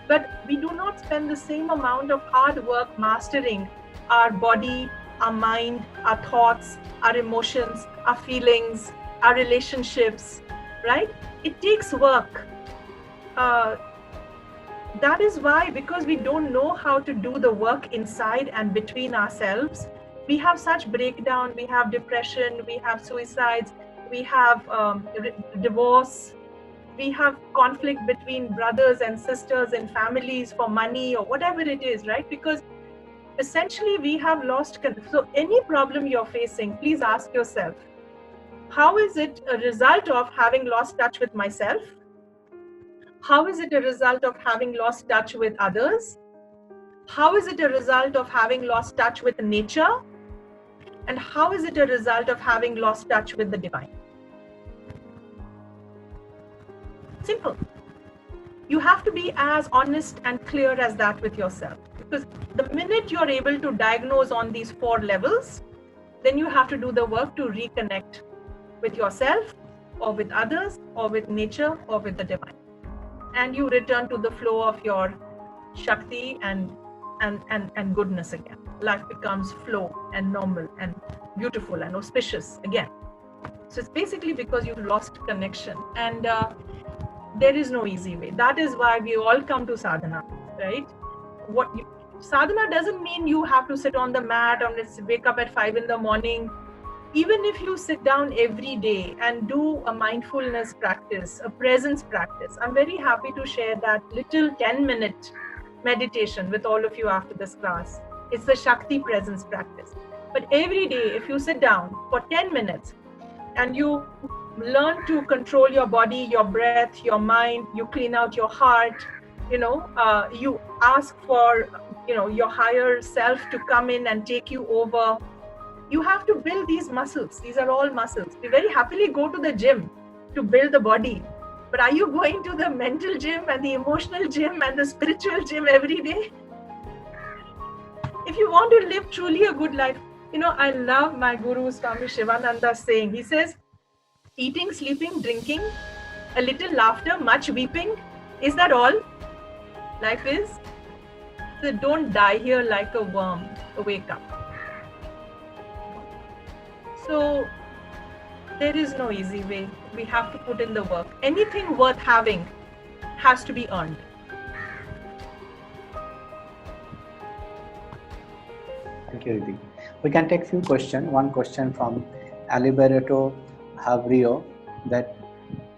but we do not spend the same amount of hard work mastering our body, our mind, our thoughts, our emotions, our feelings, our relationships, right? It takes work. That is why, because we don't know how to do the work inside and between ourselves, we have such breakdown, we have depression, we have suicides, we have divorce, we have conflict between brothers and sisters and families for money or whatever it is, right? Because essentially we have lost. So any problem you're facing, please ask yourself, how is it a result of having lost touch with myself? How is it a result of having lost touch with others? How is it a result of having lost touch with nature? And how is it a result of having lost touch with the divine? Simple. You have to be as honest and clear as that with yourself. Because the minute you're able to diagnose on these 4 levels, then you have to do the work to reconnect with yourself or with others or with nature or with the divine. And you return to the flow of your Shakti and goodness again. Life becomes flow and normal and beautiful and auspicious again. So it's basically because you've lost connection, and there is no easy way. That is why we all come to sadhana, right? Sadhana doesn't mean you have to sit on the mat and wake up at 5 in the morning. even if you sit down every day and do a mindfulness practice, a presence practice, I'm very happy to share that little 10-minute meditation with all of you after this class. It's the Shakti presence practice. But every day, if you sit down for 10 minutes and you learn to control your body, your breath, your mind, you clean out your heart, you ask for, your higher self to come in and take you over. You have to build these muscles. These are all muscles. We very happily go to the gym to build the body. But are you going to the mental gym and the emotional gym and the spiritual gym every day? If you want to live truly a good life, I love my Guru Swami Shivananda saying, he says, eating, sleeping, drinking, a little laughter, much weeping, is that all life is? So don't die here like a worm, wake up. So there is no easy way. We have to put in the work. Anything worth having has to be earned. Thank you, Riddhi. We can take few questions. One question from Alberto Havrio, that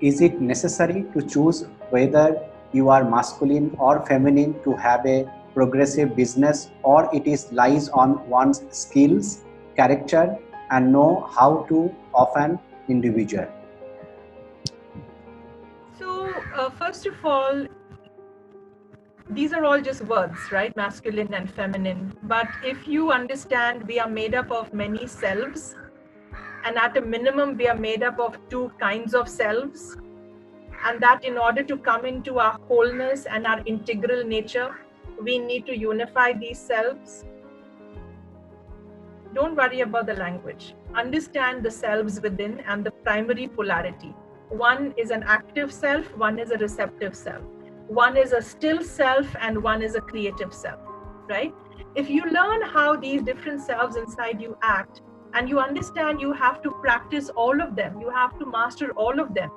is it necessary to choose whether you are masculine or feminine to have a progressive business, or it is lies on one's skills, character, and know how to of an individual? So first of all, these are all just words, right? Masculine and feminine. But if you understand, we are made up of many selves, and at a minimum, we are made up of two kinds of selves. And that in order to come into our wholeness and our integral nature, we need to unify these selves. Don't worry about the language. Understand the selves within and the primary polarity. One is an active self, one is a receptive self. One is a still self and one is a creative self, right? If you learn how these different selves inside you act, and you understand you have to practice all of them, you have to master all of them,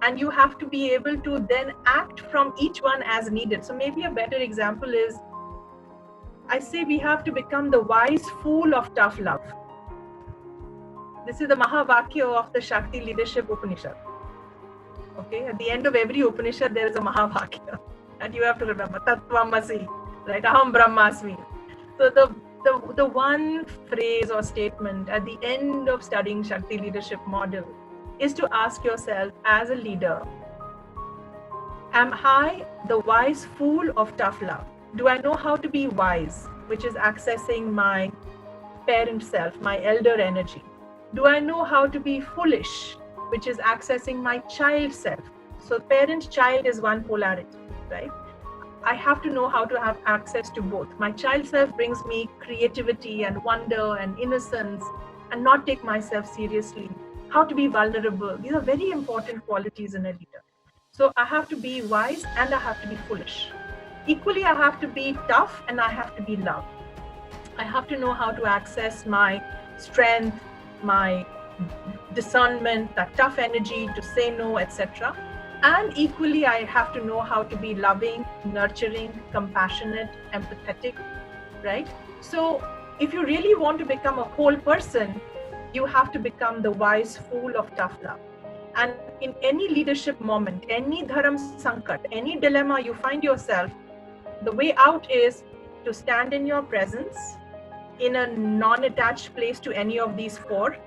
and you have to be able to then act from each one as needed. So maybe a better example is, I say we have to become the wise fool of tough love. This is the Mahavakya of the Shakti Leadership Upanishad. Okay, at the end of every Upanishad, there is a Mahavakya. And you have to remember, Tattvamasi, right? Aham Brahmasmi. So the one phrase or statement at the end of studying Shakti Leadership Model is to ask yourself as a leader, am I the wise fool of tough love? Do I know how to be wise, which is accessing my parent self, my elder energy? Do I know how to be foolish, which is accessing my child self? So parent-child is one polarity, right? I have to know how to have access to both. My child self brings me creativity and wonder and innocence, and not take myself seriously. How to be vulnerable. These are very important qualities in a leader. So I have to be wise and I have to be foolish. Equally, I have to be tough and I have to be love. I have to know how to access my strength, my discernment, that tough energy to say no, etc. And equally, I have to know how to be loving, nurturing, compassionate, empathetic, right? So if you really want to become a whole person, you have to become the wise fool of tough love. And in any leadership moment, any dharam sankat, any dilemma you find yourself, the way out is to stand in your presence in a non-attached place to any of these four,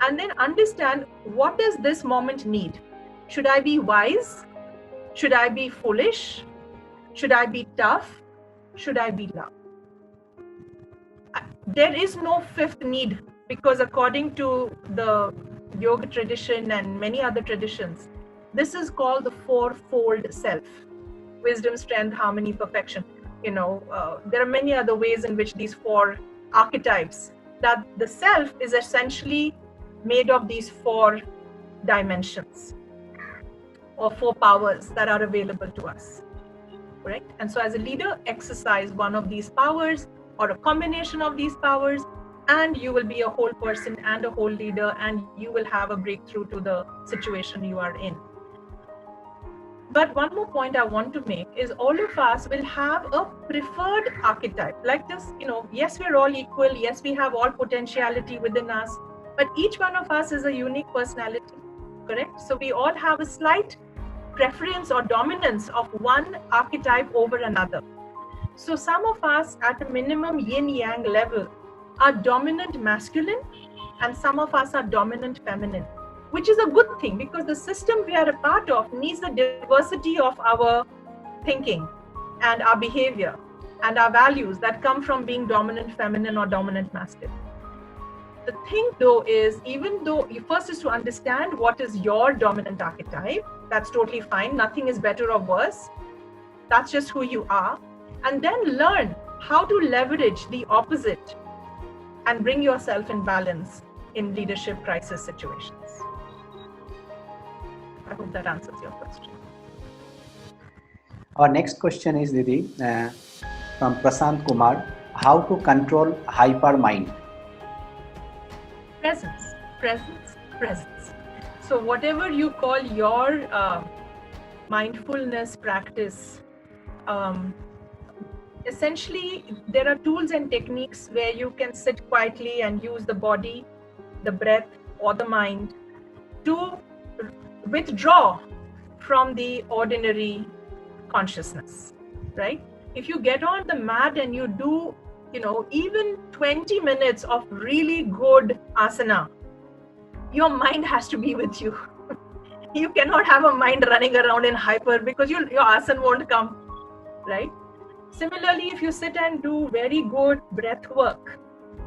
and then understand, what does this moment need? Should I be wise? Should I be foolish? Should I be tough? Should I be love? There is no fifth need, because according to the yoga tradition and many other traditions, this is called the fourfold self: wisdom, strength, harmony, perfection. There are many other ways in which these four archetypes, that the self is essentially made of these four dimensions or four powers that are available to us, correct? And so as a leader, exercise one of these powers or a combination of these powers, and you will be a whole person and a whole leader, and you will have a breakthrough to the situation you are in. But one more point I want to make is, all of us will have a preferred archetype. Like this, yes, we're all equal. Yes, we have all potentiality within us. But each one of us is a unique personality, correct? So we all have a slight preference or dominance of one archetype over another. So some of us at a minimum yin-yang level are dominant masculine, and some of us are dominant feminine, which is a good thing because the system we are a part of needs the diversity of our thinking and our behavior and our values that come from being dominant feminine or dominant masculine. The thing though is, even though you first is to understand what is your dominant archetype, that's totally fine. Nothing is better or worse. That's just who you are. And then learn how to leverage the opposite and bring yourself in balance in leadership crisis situations. I hope that answers your question. Our next question is, Didi, from Prasant Kumar, how to control hyper mind? Presence, presence, presence. So whatever you call your mindfulness practice, essentially there are tools and techniques where you can sit quietly and use the body, the breath, or the mind to withdraw from the ordinary consciousness, right? If you get on the mat and you do, even 20 minutes of really good asana, your mind has to be with you. You cannot have a mind running around in hyper because your asana won't come, right? Similarly, if you sit and do very good breath work,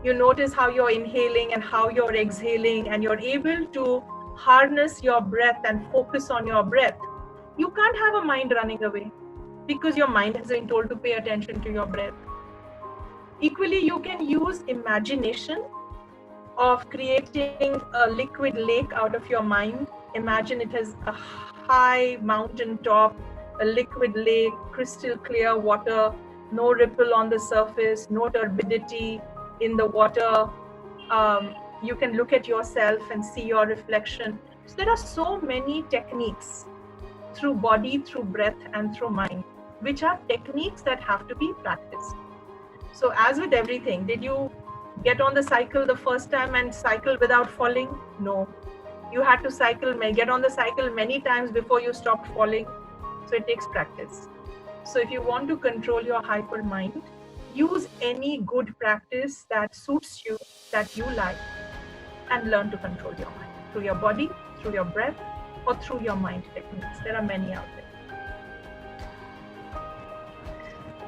you notice how you're inhaling and how you're exhaling, and you're able to harness your breath and focus on your breath. You can't have a mind running away because your mind has been told to pay attention to your breath. Equally, you can use imagination of creating a liquid lake out of your mind. Imagine it as a high mountain top, a liquid lake, crystal clear water, no ripple on the surface, no turbidity in the water. You can look at yourself and see your reflection. So there are so many techniques through body, through breath, and through mind, which are techniques that have to be practiced. So as with everything, did you get on the cycle the first time and cycle without falling? No. You had to get on the cycle many times before you stopped falling. So it takes practice. So if you want to control your hyper mind, use any good practice that suits you, that you like, and learn to control your mind through your body, through your breath, or through your mind techniques. There are many out there.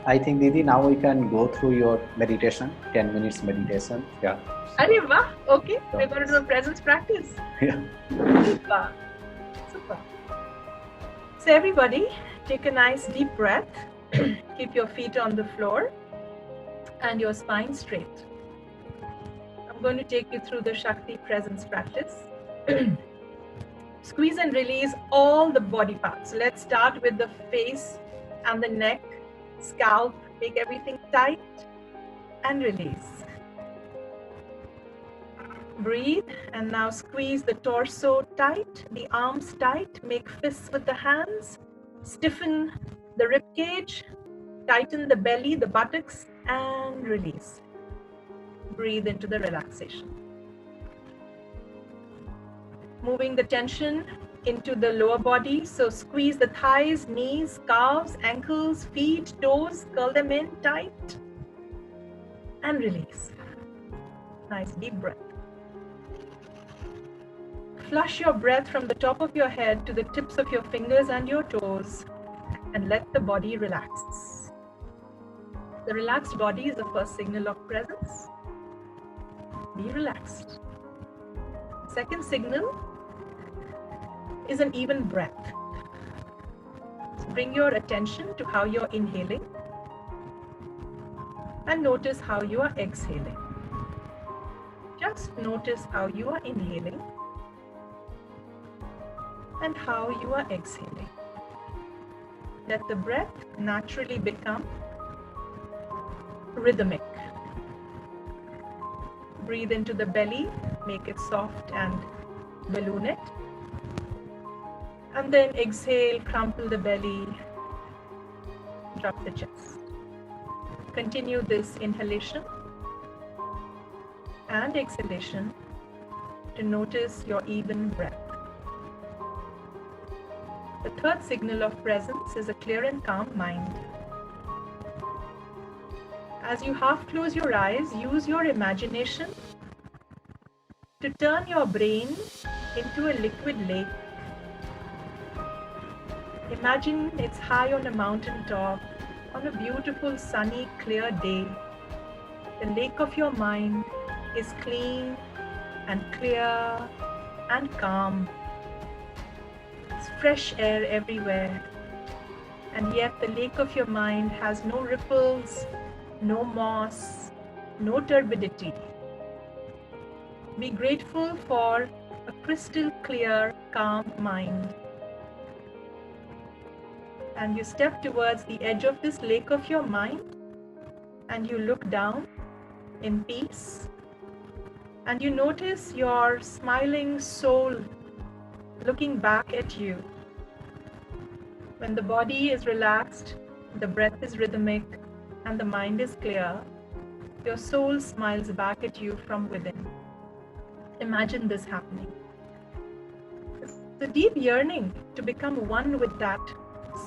I think, Didi, now we can go through your meditation, 10 minutes meditation. Yeah. Arey wah, okay. We're going to do a presence practice. Yeah. Super. Super. So everybody, take a nice deep breath. Keep your feet on the floor and your spine straight. I'm going to take you through the Shakti presence practice. Squeeze and release all the body parts. Let's start with the face and the neck, scalp. Make everything tight and release. Breathe, and now squeeze the torso tight, the arms tight, make fists with the hands, stiffen the rib cage, tighten the belly, the buttocks, and release. Breathe into the relaxation. Moving the tension into the lower body, so squeeze the thighs, knees, calves, ankles, feet, toes, curl them in tight, and release. Nice deep breath. Flush your breath from the top of your head to the tips of your fingers and your toes, and let the body relax. The relaxed body is the first signal of presence. Be relaxed. Second signal is an even breath. So bring your attention to how you're inhaling and notice how you are exhaling. Just notice how you are inhaling and how you are exhaling. Let the breath naturally become rhythmic. Breathe into the belly, make it soft and balloon it. And then exhale, crumple the belly, drop the chest. Continue this inhalation and exhalation to notice your even breath. The third signal of presence is a clear and calm mind. As you half close your eyes, use your imagination to turn your brain into a liquid lake. Imagine it's high on a mountain top on a beautiful sunny clear day. The lake of your mind is clean and clear and calm. It's fresh air everywhere, and yet the lake of your mind has no ripples, no moss, no turbidity. Be grateful for a crystal clear, calm mind. And you step towards the edge of this lake of your mind, and you look down in peace, and you notice your smiling soul looking back at you. When the body is relaxed, the breath is rhythmic, and the mind is clear, your soul smiles back at you from within. Imagine this happening. It's a deep yearning to become one with that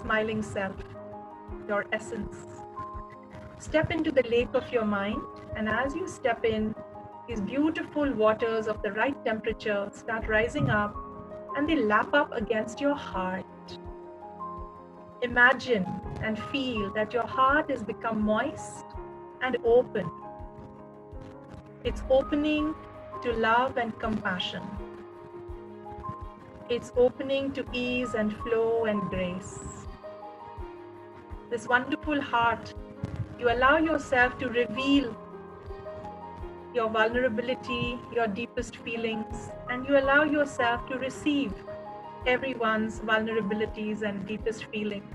smiling self, your essence. Step into the lake of your mind, and as you step in, these beautiful waters of the right temperature start rising up, and they lap up against your heart. Imagine and feel that your heart has become moist and open. It's opening to love and compassion. It's opening to ease and flow and grace. This wonderful heart, you allow yourself to reveal your vulnerability, your deepest feelings, and you allow yourself to receive everyone's vulnerabilities and deepest feelings.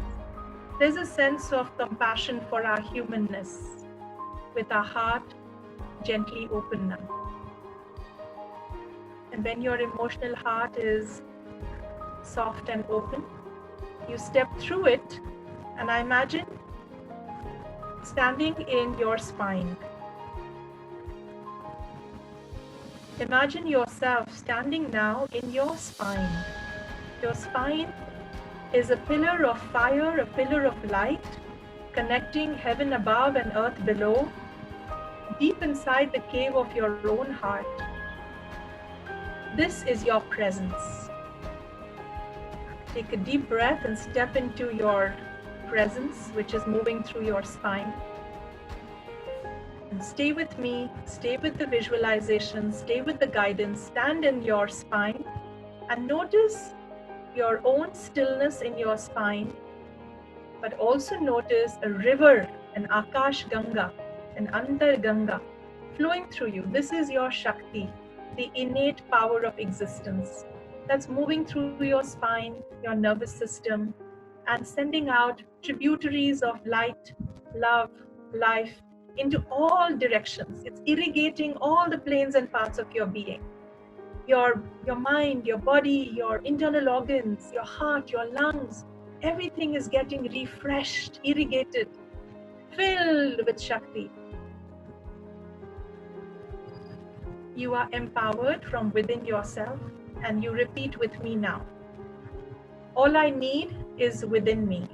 There's a sense of compassion for our humanness, with our heart gently open now. And when your emotional heart is soft and open, you step through it, and I imagine standing in your spine. Imagine yourself standing now in your spine. Your spine is a pillar of fire, a pillar of light, connecting heaven above and earth below, deep inside the cave of your own heart. This is your presence. Take a deep breath and step into your presence, which is moving through your spine. And stay with me, stay with the visualization, stay with the guidance, stand in your spine and notice your own stillness in your spine, but also notice a river, an Akash Ganga, an Antar Ganga flowing through you. This is your Shakti, the innate power of existence that's moving through your spine, your nervous system, and sending out tributaries of light, love, life into all directions. It's irrigating all the planes and parts of your being. Your mind, your body, your internal organs, your heart, your lungs, everything is getting refreshed, irrigated, filled with Shakti. You are empowered from within yourself, and you repeat with me now. All I need is within me.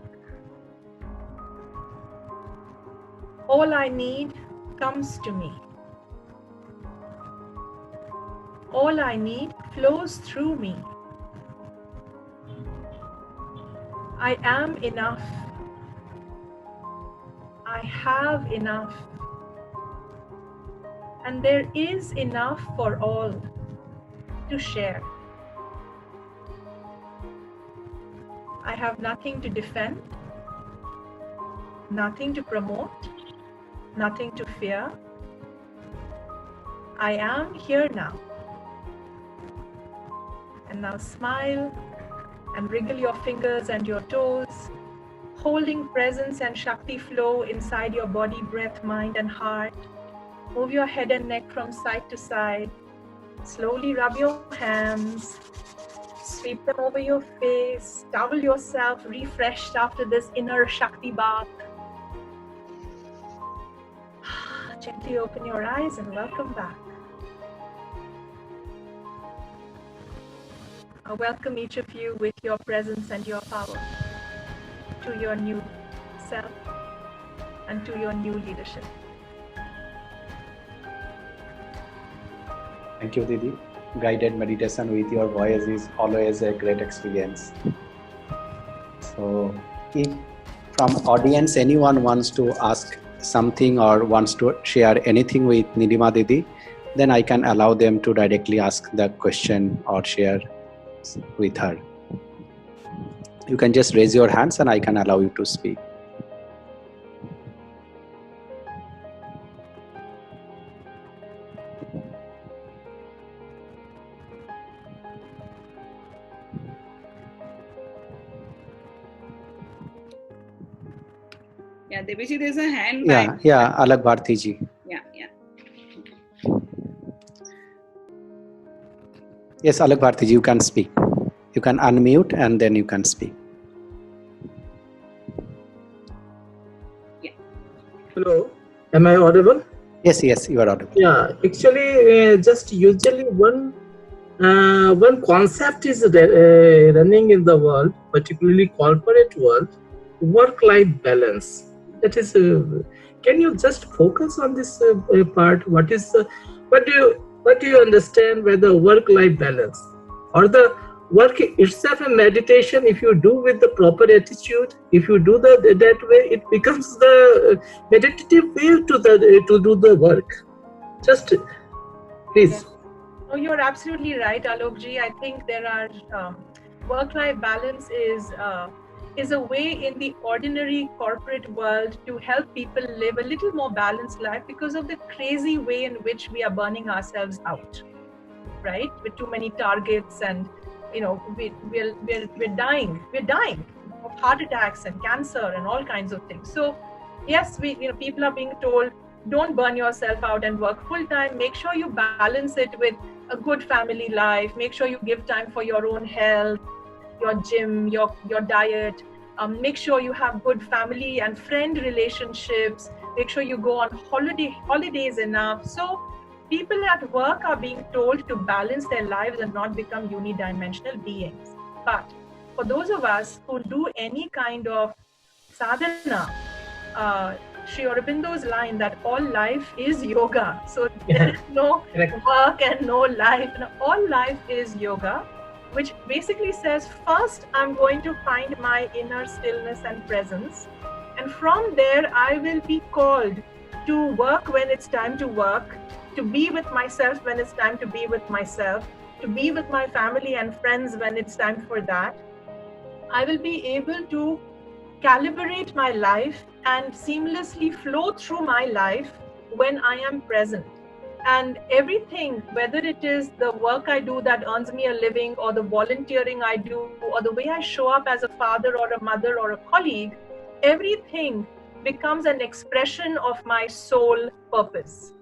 All I need comes to me. All I need flows through me. I am enough. I have enough. And there is enough for all to share. I have nothing to defend, nothing to promote, nothing to fear. I am here now. And now smile and wriggle your fingers and your toes, holding presence and Shakti flow inside your body, breath, mind, and heart. Move your head and neck from side to side. Slowly rub your hands. Sweep them over your face. Towel yourself refreshed after this inner Shakti bath. Gently open your eyes and welcome back. welcome each of you with your presence and your power to your new self and to your new leadership. Thank you, Didi. Guided meditation with your voice is always a great experience. So, if from audience anyone wants to ask something or wants to share anything with Nilima Didi, then I can allow them to directly ask the question or share with her. You can just raise your hands and I can allow you to speak. Yeah, Debiji, there's a hand. Yeah, Alag Bharti ji. Yeah. Yes, Alag Bharti ji, you can speak. You can unmute and then you can speak. Yeah. Hello, am I audible? Yes, you are audible. Yeah, actually, just usually one concept is running in the world, particularly corporate world, work-life balance. That is, can you just focus on this part? What do you understand by the work-life balance, or the work itself a meditation? If you do with the proper attitude, if you do that way, it becomes the meditative way to do the work. Just please. Oh, you're absolutely right, Alokji. I think there are work-life balance is a way in the ordinary corporate world to help people live a little more balanced life because of the crazy way in which we are burning ourselves out, right? With too many targets, and we're dying of heart attacks and cancer and all kinds of things. So yes, people are being told, don't burn yourself out and work full time. Make sure you balance it with a good family life. Make sure you give time for your own health, your gym, your diet. Make sure you have good family and friend relationships. Make sure you go on holidays enough. So people at work are being told to balance their lives and not become unidimensional beings. But for those of us who do any kind of sadhana, Sri Aurobindo's line that all life is yoga. So there is no work and no life. All life is yoga, which basically says, first, I'm going to find my inner stillness and presence. And from there, I will be called to work when it's time to work, to be with myself when it's time to be with myself, to be with my family and friends when it's time for that. I will be able to calibrate my life and seamlessly flow through my life when I am present. And everything, whether it is the work I do that earns me a living, or the volunteering I do, or the way I show up as a father or a mother or a colleague, everything becomes an expression of my soul purpose,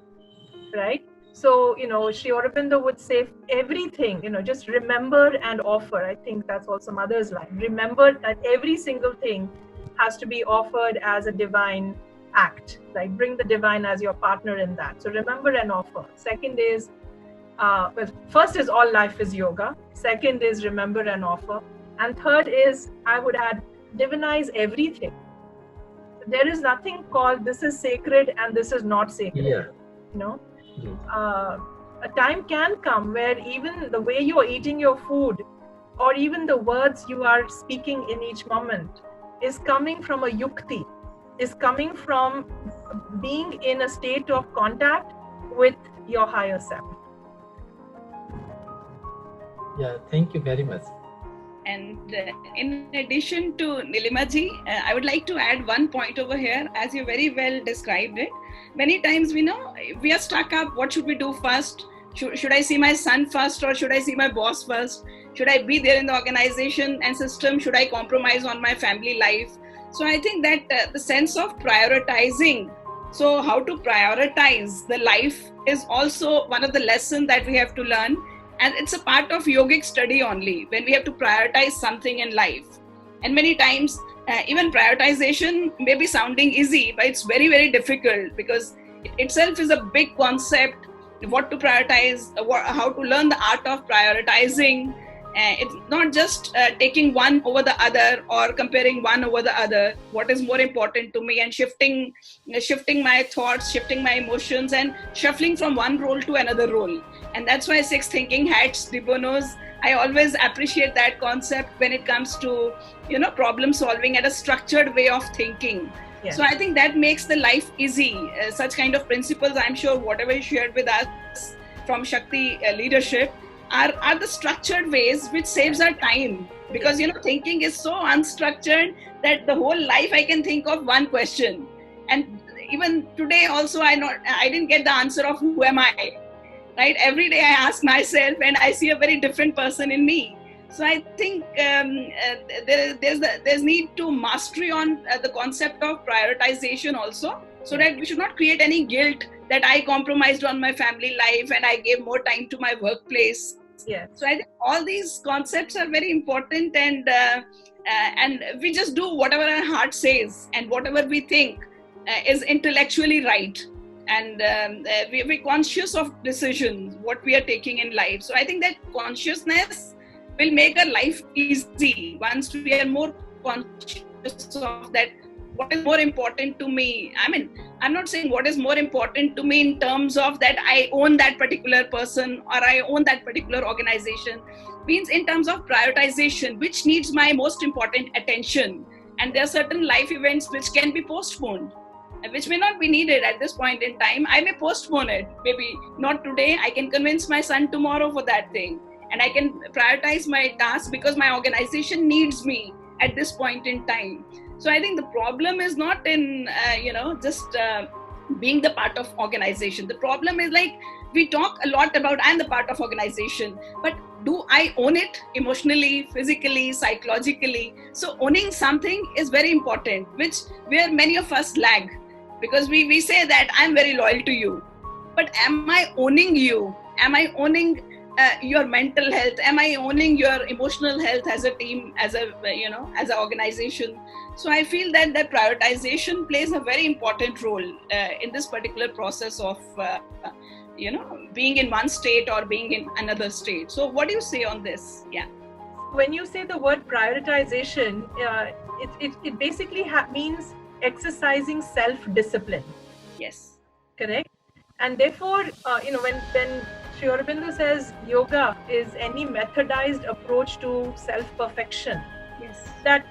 right? So, Sri Aurobindo would say everything, just remember and offer. I think that's also Mother's line. Remember that every single thing has to be offered as a divine act, like bring the divine as your partner in that. So remember and offer. Second is, first is all life is yoga. Second is remember and offer. And third is, I would add, divinize everything. There is nothing called this is sacred and this is not sacred. Yeah. A time can come where even the way you're eating your food, or even the words you are speaking in each moment, is coming from a yukti, is coming from being in a state of contact with your higher self. Yeah, thank you very much. And in addition to Nilima ji, I would like to add one point over here, as you very well described it. Many times we are stuck up. What should we do first? Should I see my son first, or should I see my boss first? Should I be there in the organization and system? Should I compromise on my family life? So I think that the sense of prioritizing, so how to prioritize the life is also one of the lessons that we have to learn. And it's a part of yogic study only, when we have to prioritize something in life. And many times, even prioritization may be sounding easy, but it's very, very difficult, because it itself is a big concept. What to prioritize, how to learn the art of prioritizing, It's not just taking one over the other or comparing one over the other. What is more important to me, and shifting my thoughts, shifting my emotions, and shuffling from one role to another role. And that's why 6 thinking hats, de Bono's, I always appreciate that concept when it comes to, problem solving and a structured way of thinking. Yeah. So I think that makes the life easy. Such kind of principles, I'm sure whatever you shared with us from Shakti leadership are the structured ways which saves our time. Because, thinking is so unstructured that the whole life I can think of one question. And even today also, I didn't get the answer of who am I, right? Every day I ask myself and I see a very different person in me. So I think there's need to mastery on the concept of prioritization also, so that we should not create any guilt that I compromised on my family life and I gave more time to my workplace. Yeah. So I think all these concepts are very important, and we just do whatever our heart says and whatever we think is intellectually right. And we're conscious of decisions, what we are taking in life. So I think that consciousness will make our life easy once we are more conscious of that. What is more important to me? I mean, I'm not saying what is more important to me in terms of that I own that particular person or I own that particular organization. Means in terms of prioritization, which needs my most important attention. And there are certain life events which can be postponed, which may not be needed at this point in time. I may postpone it. Maybe not today. I can convince my son tomorrow for that thing. And I can prioritize my tasks because my organization needs me at this point in time. So I think the problem is not in, just being the part of organization. The problem is like, we talk a lot about I'm the part of organization, but do I own it emotionally, physically, psychologically? So owning something is very important, where many of us lag, because we say that I'm very loyal to you, but am I owning you? Am I owning your mental health? Am I owning your emotional health as a team, as an organization? So I feel that the prioritization plays a very important role in this particular process of, being in one state or being in another state. So what do you say on this? Yeah. When you say the word prioritization, it basically means exercising self-discipline. Yes. Correct. And therefore, when Sri Aurobindo says yoga is any methodized approach to self-perfection. Yes. That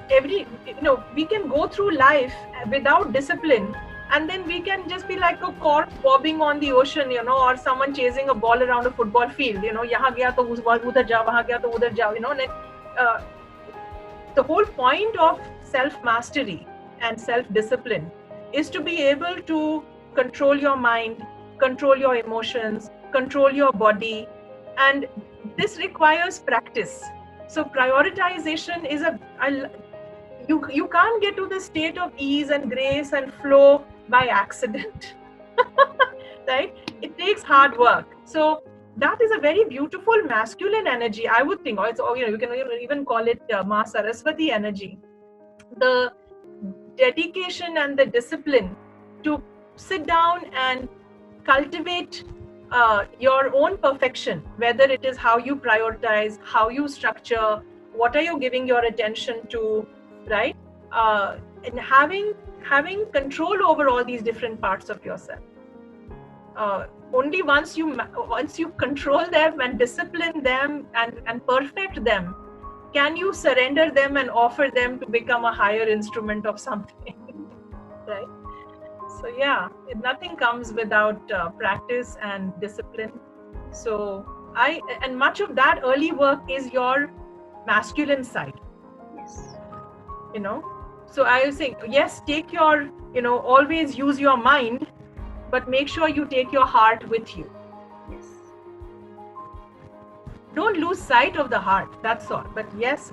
we can go through life without discipline, and then we can just be like a cork bobbing on the ocean, or someone chasing a ball around a football field. Yahan gaya to udhar jao, wahan gaya to udhar jao. The whole point of self-mastery and self-discipline is to be able to control your mind, control your emotions, control your body, and this requires practice. So prioritization is you can't get to the state of ease and grace and flow by accident. Right? It takes hard work. So that is a very beautiful masculine energy, I would think. You can even call it Ma Saraswati energy. The dedication and the discipline to sit down and cultivate your own perfection, whether it is how you prioritize, how you structure, what are you giving your attention to, right? And having control over all these different parts of yourself. Only once you control them and discipline them and perfect them, can you surrender them and offer them to become a higher instrument of something, right? So yeah, nothing comes without practice and discipline. So and much of that early work is your masculine side. Yes. So I was saying, yes, take your, always use your mind, but make sure you take your heart with you. Yes. Don't lose sight of the heart, that's all. But yes,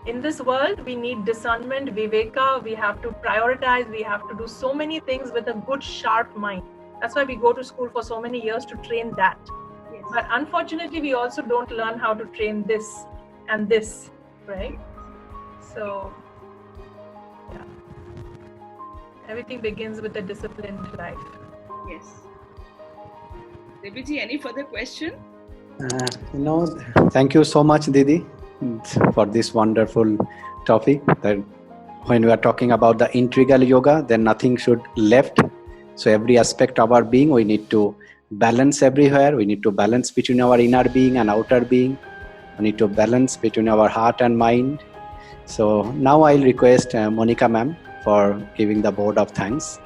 in this world, we need discernment, viveka, we have to prioritize, we have to do so many things with a good, sharp mind. That's why we go to school for so many years to train that. Yes. But unfortunately, we also don't learn how to train this and this, right? So, yeah. Everything begins with a disciplined life. Yes. Devi ji, any further question? Thank you so much, Didi, for this wonderful topic. That when we are talking about the integral yoga, then nothing should left. So every aspect of our being, we need to balance everywhere. We need to balance between our inner being and outer being. We need to balance between our heart and mind. So now I'll request Monica ma'am for giving the vote of thanks.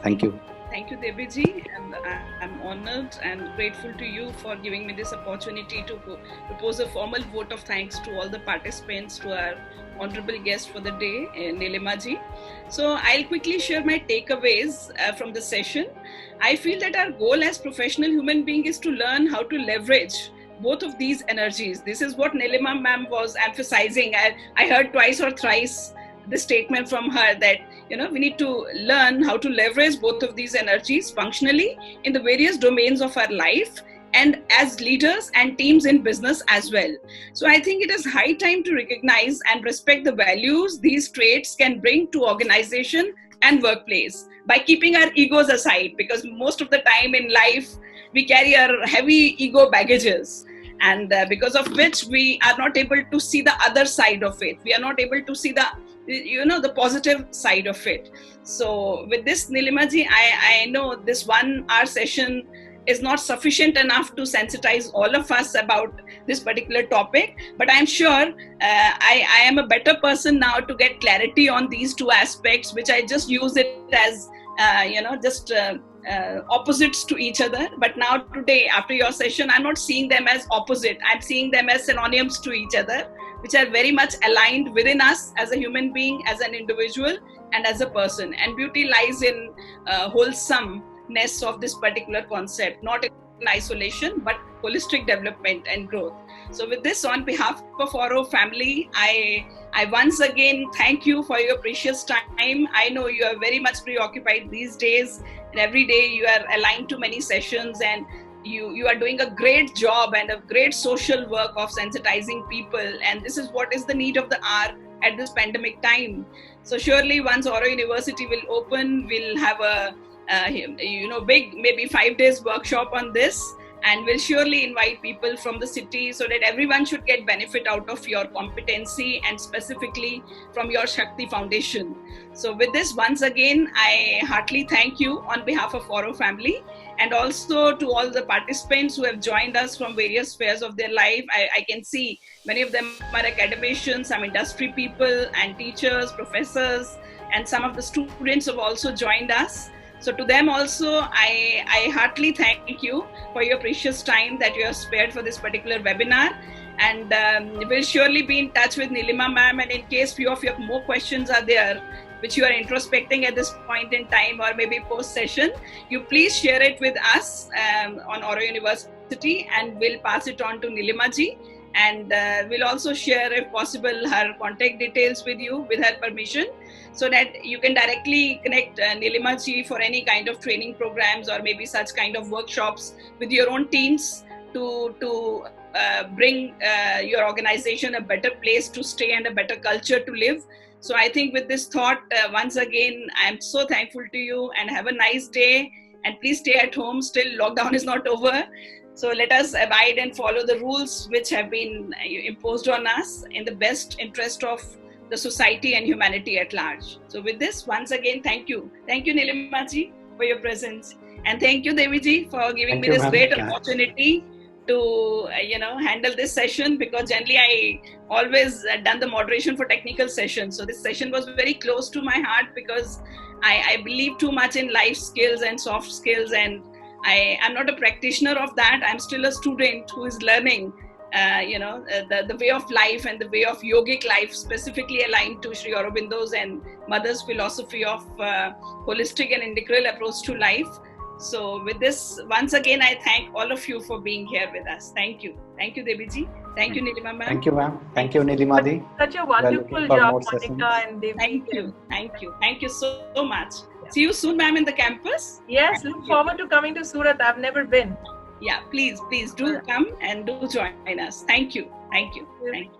Thank you. Thank you, Debiji, and I'm honored and grateful to you for giving me this opportunity to propose a formal vote of thanks to all the participants, to our honorable guest for the day, Nilima ji. So I'll quickly share my takeaways from the session. I feel that our goal as professional human being is to learn how to leverage both of these energies. This is what Nilima ma'am was emphasizing. I heard twice or thrice the statement from her that we need to learn how to leverage both of these energies functionally in the various domains of our life and as leaders and teams in business as well. So I think it is high time to recognize and respect the values these traits can bring to organization and workplace by keeping our egos aside, because most of the time in life we carry our heavy ego baggages, and because of which we are not able to see the other side of it. We are not able to see the positive side of it. So with this, Nilima ji, I know this 1 hour session is not sufficient enough to sensitize all of us about this particular topic, but I'm sure I am a better person now to get clarity on these two aspects, which I just use it as opposites to each other. But now today, after your session, I'm not seeing them as opposite. I'm seeing them as synonyms to each other, which are very much aligned within us as a human being, as an individual, and as a person. And beauty lies in wholesomeness of this particular concept, not in isolation, but holistic development and growth. So with this, on behalf of Oro family, I once again thank you for your precious time. I know you are very much preoccupied these days, and every day you are aligned to many sessions, and you are doing a great job and a great social work of sensitizing people, and this is what is the need of the hour at this pandemic time. So surely once Oro University will open, we'll have a big, maybe 5 days workshop on this, and we'll surely invite people from the city so that everyone should get benefit out of your competency and specifically from your Shakti Foundation. So with this, once again, I heartily thank you on behalf of Oro family, and also to all the participants who have joined us from various spheres of their life. I can see many of them are academicians, some industry people and teachers, professors, and some of the students have also joined us. So to them also, I heartily thank you for your precious time that you have spared for this particular webinar. And we'll surely be in touch with Nilima ma'am, and in case few of your more questions are there, which you are introspecting at this point in time or maybe post session, you please share it with us on Oro University, and we'll pass it on to Nilima ji. And we'll also share, if possible, her contact details with you with her permission, so that you can directly connect Nilima ji for any kind of training programs or maybe such kind of workshops with your own teams to bring your organization a better place to stay and a better culture to live. So I think with this thought, once again, I'm so thankful to you, and have a nice day, and please stay at home. Still, lockdown is not over. So let us abide and follow the rules which have been imposed on us in the best interest of the society and humanity at large. So with this, once again, thank you. Thank you, Nilima ji, for your presence. And thank you, Devi ji, for giving me this great opportunity to handle this session, because generally I always done the moderation for technical sessions. So this session was very close to my heart, because I believe too much in life skills and soft skills, and I am not a practitioner of that. I'm still a student who is learning, the way of life and the way of yogic life, specifically aligned to Sri Aurobindo's and Mother's philosophy of holistic and integral approach to life. So with this, once again, I thank all of you for being here with us. Thank you. Thank you, Devi ji. Thank you, Nilima ma'am. Thank you, ma'am. Thank you, Nilima di. Such a wonderful job, Monica and Devi. Thank you. Thank you. Thank you so much. Yeah. See you soon, ma'am, in the campus. Yes, look forward to coming to Surat. I've never been. Yeah, please do come and do join us. Thank you. Thank you. Thank you.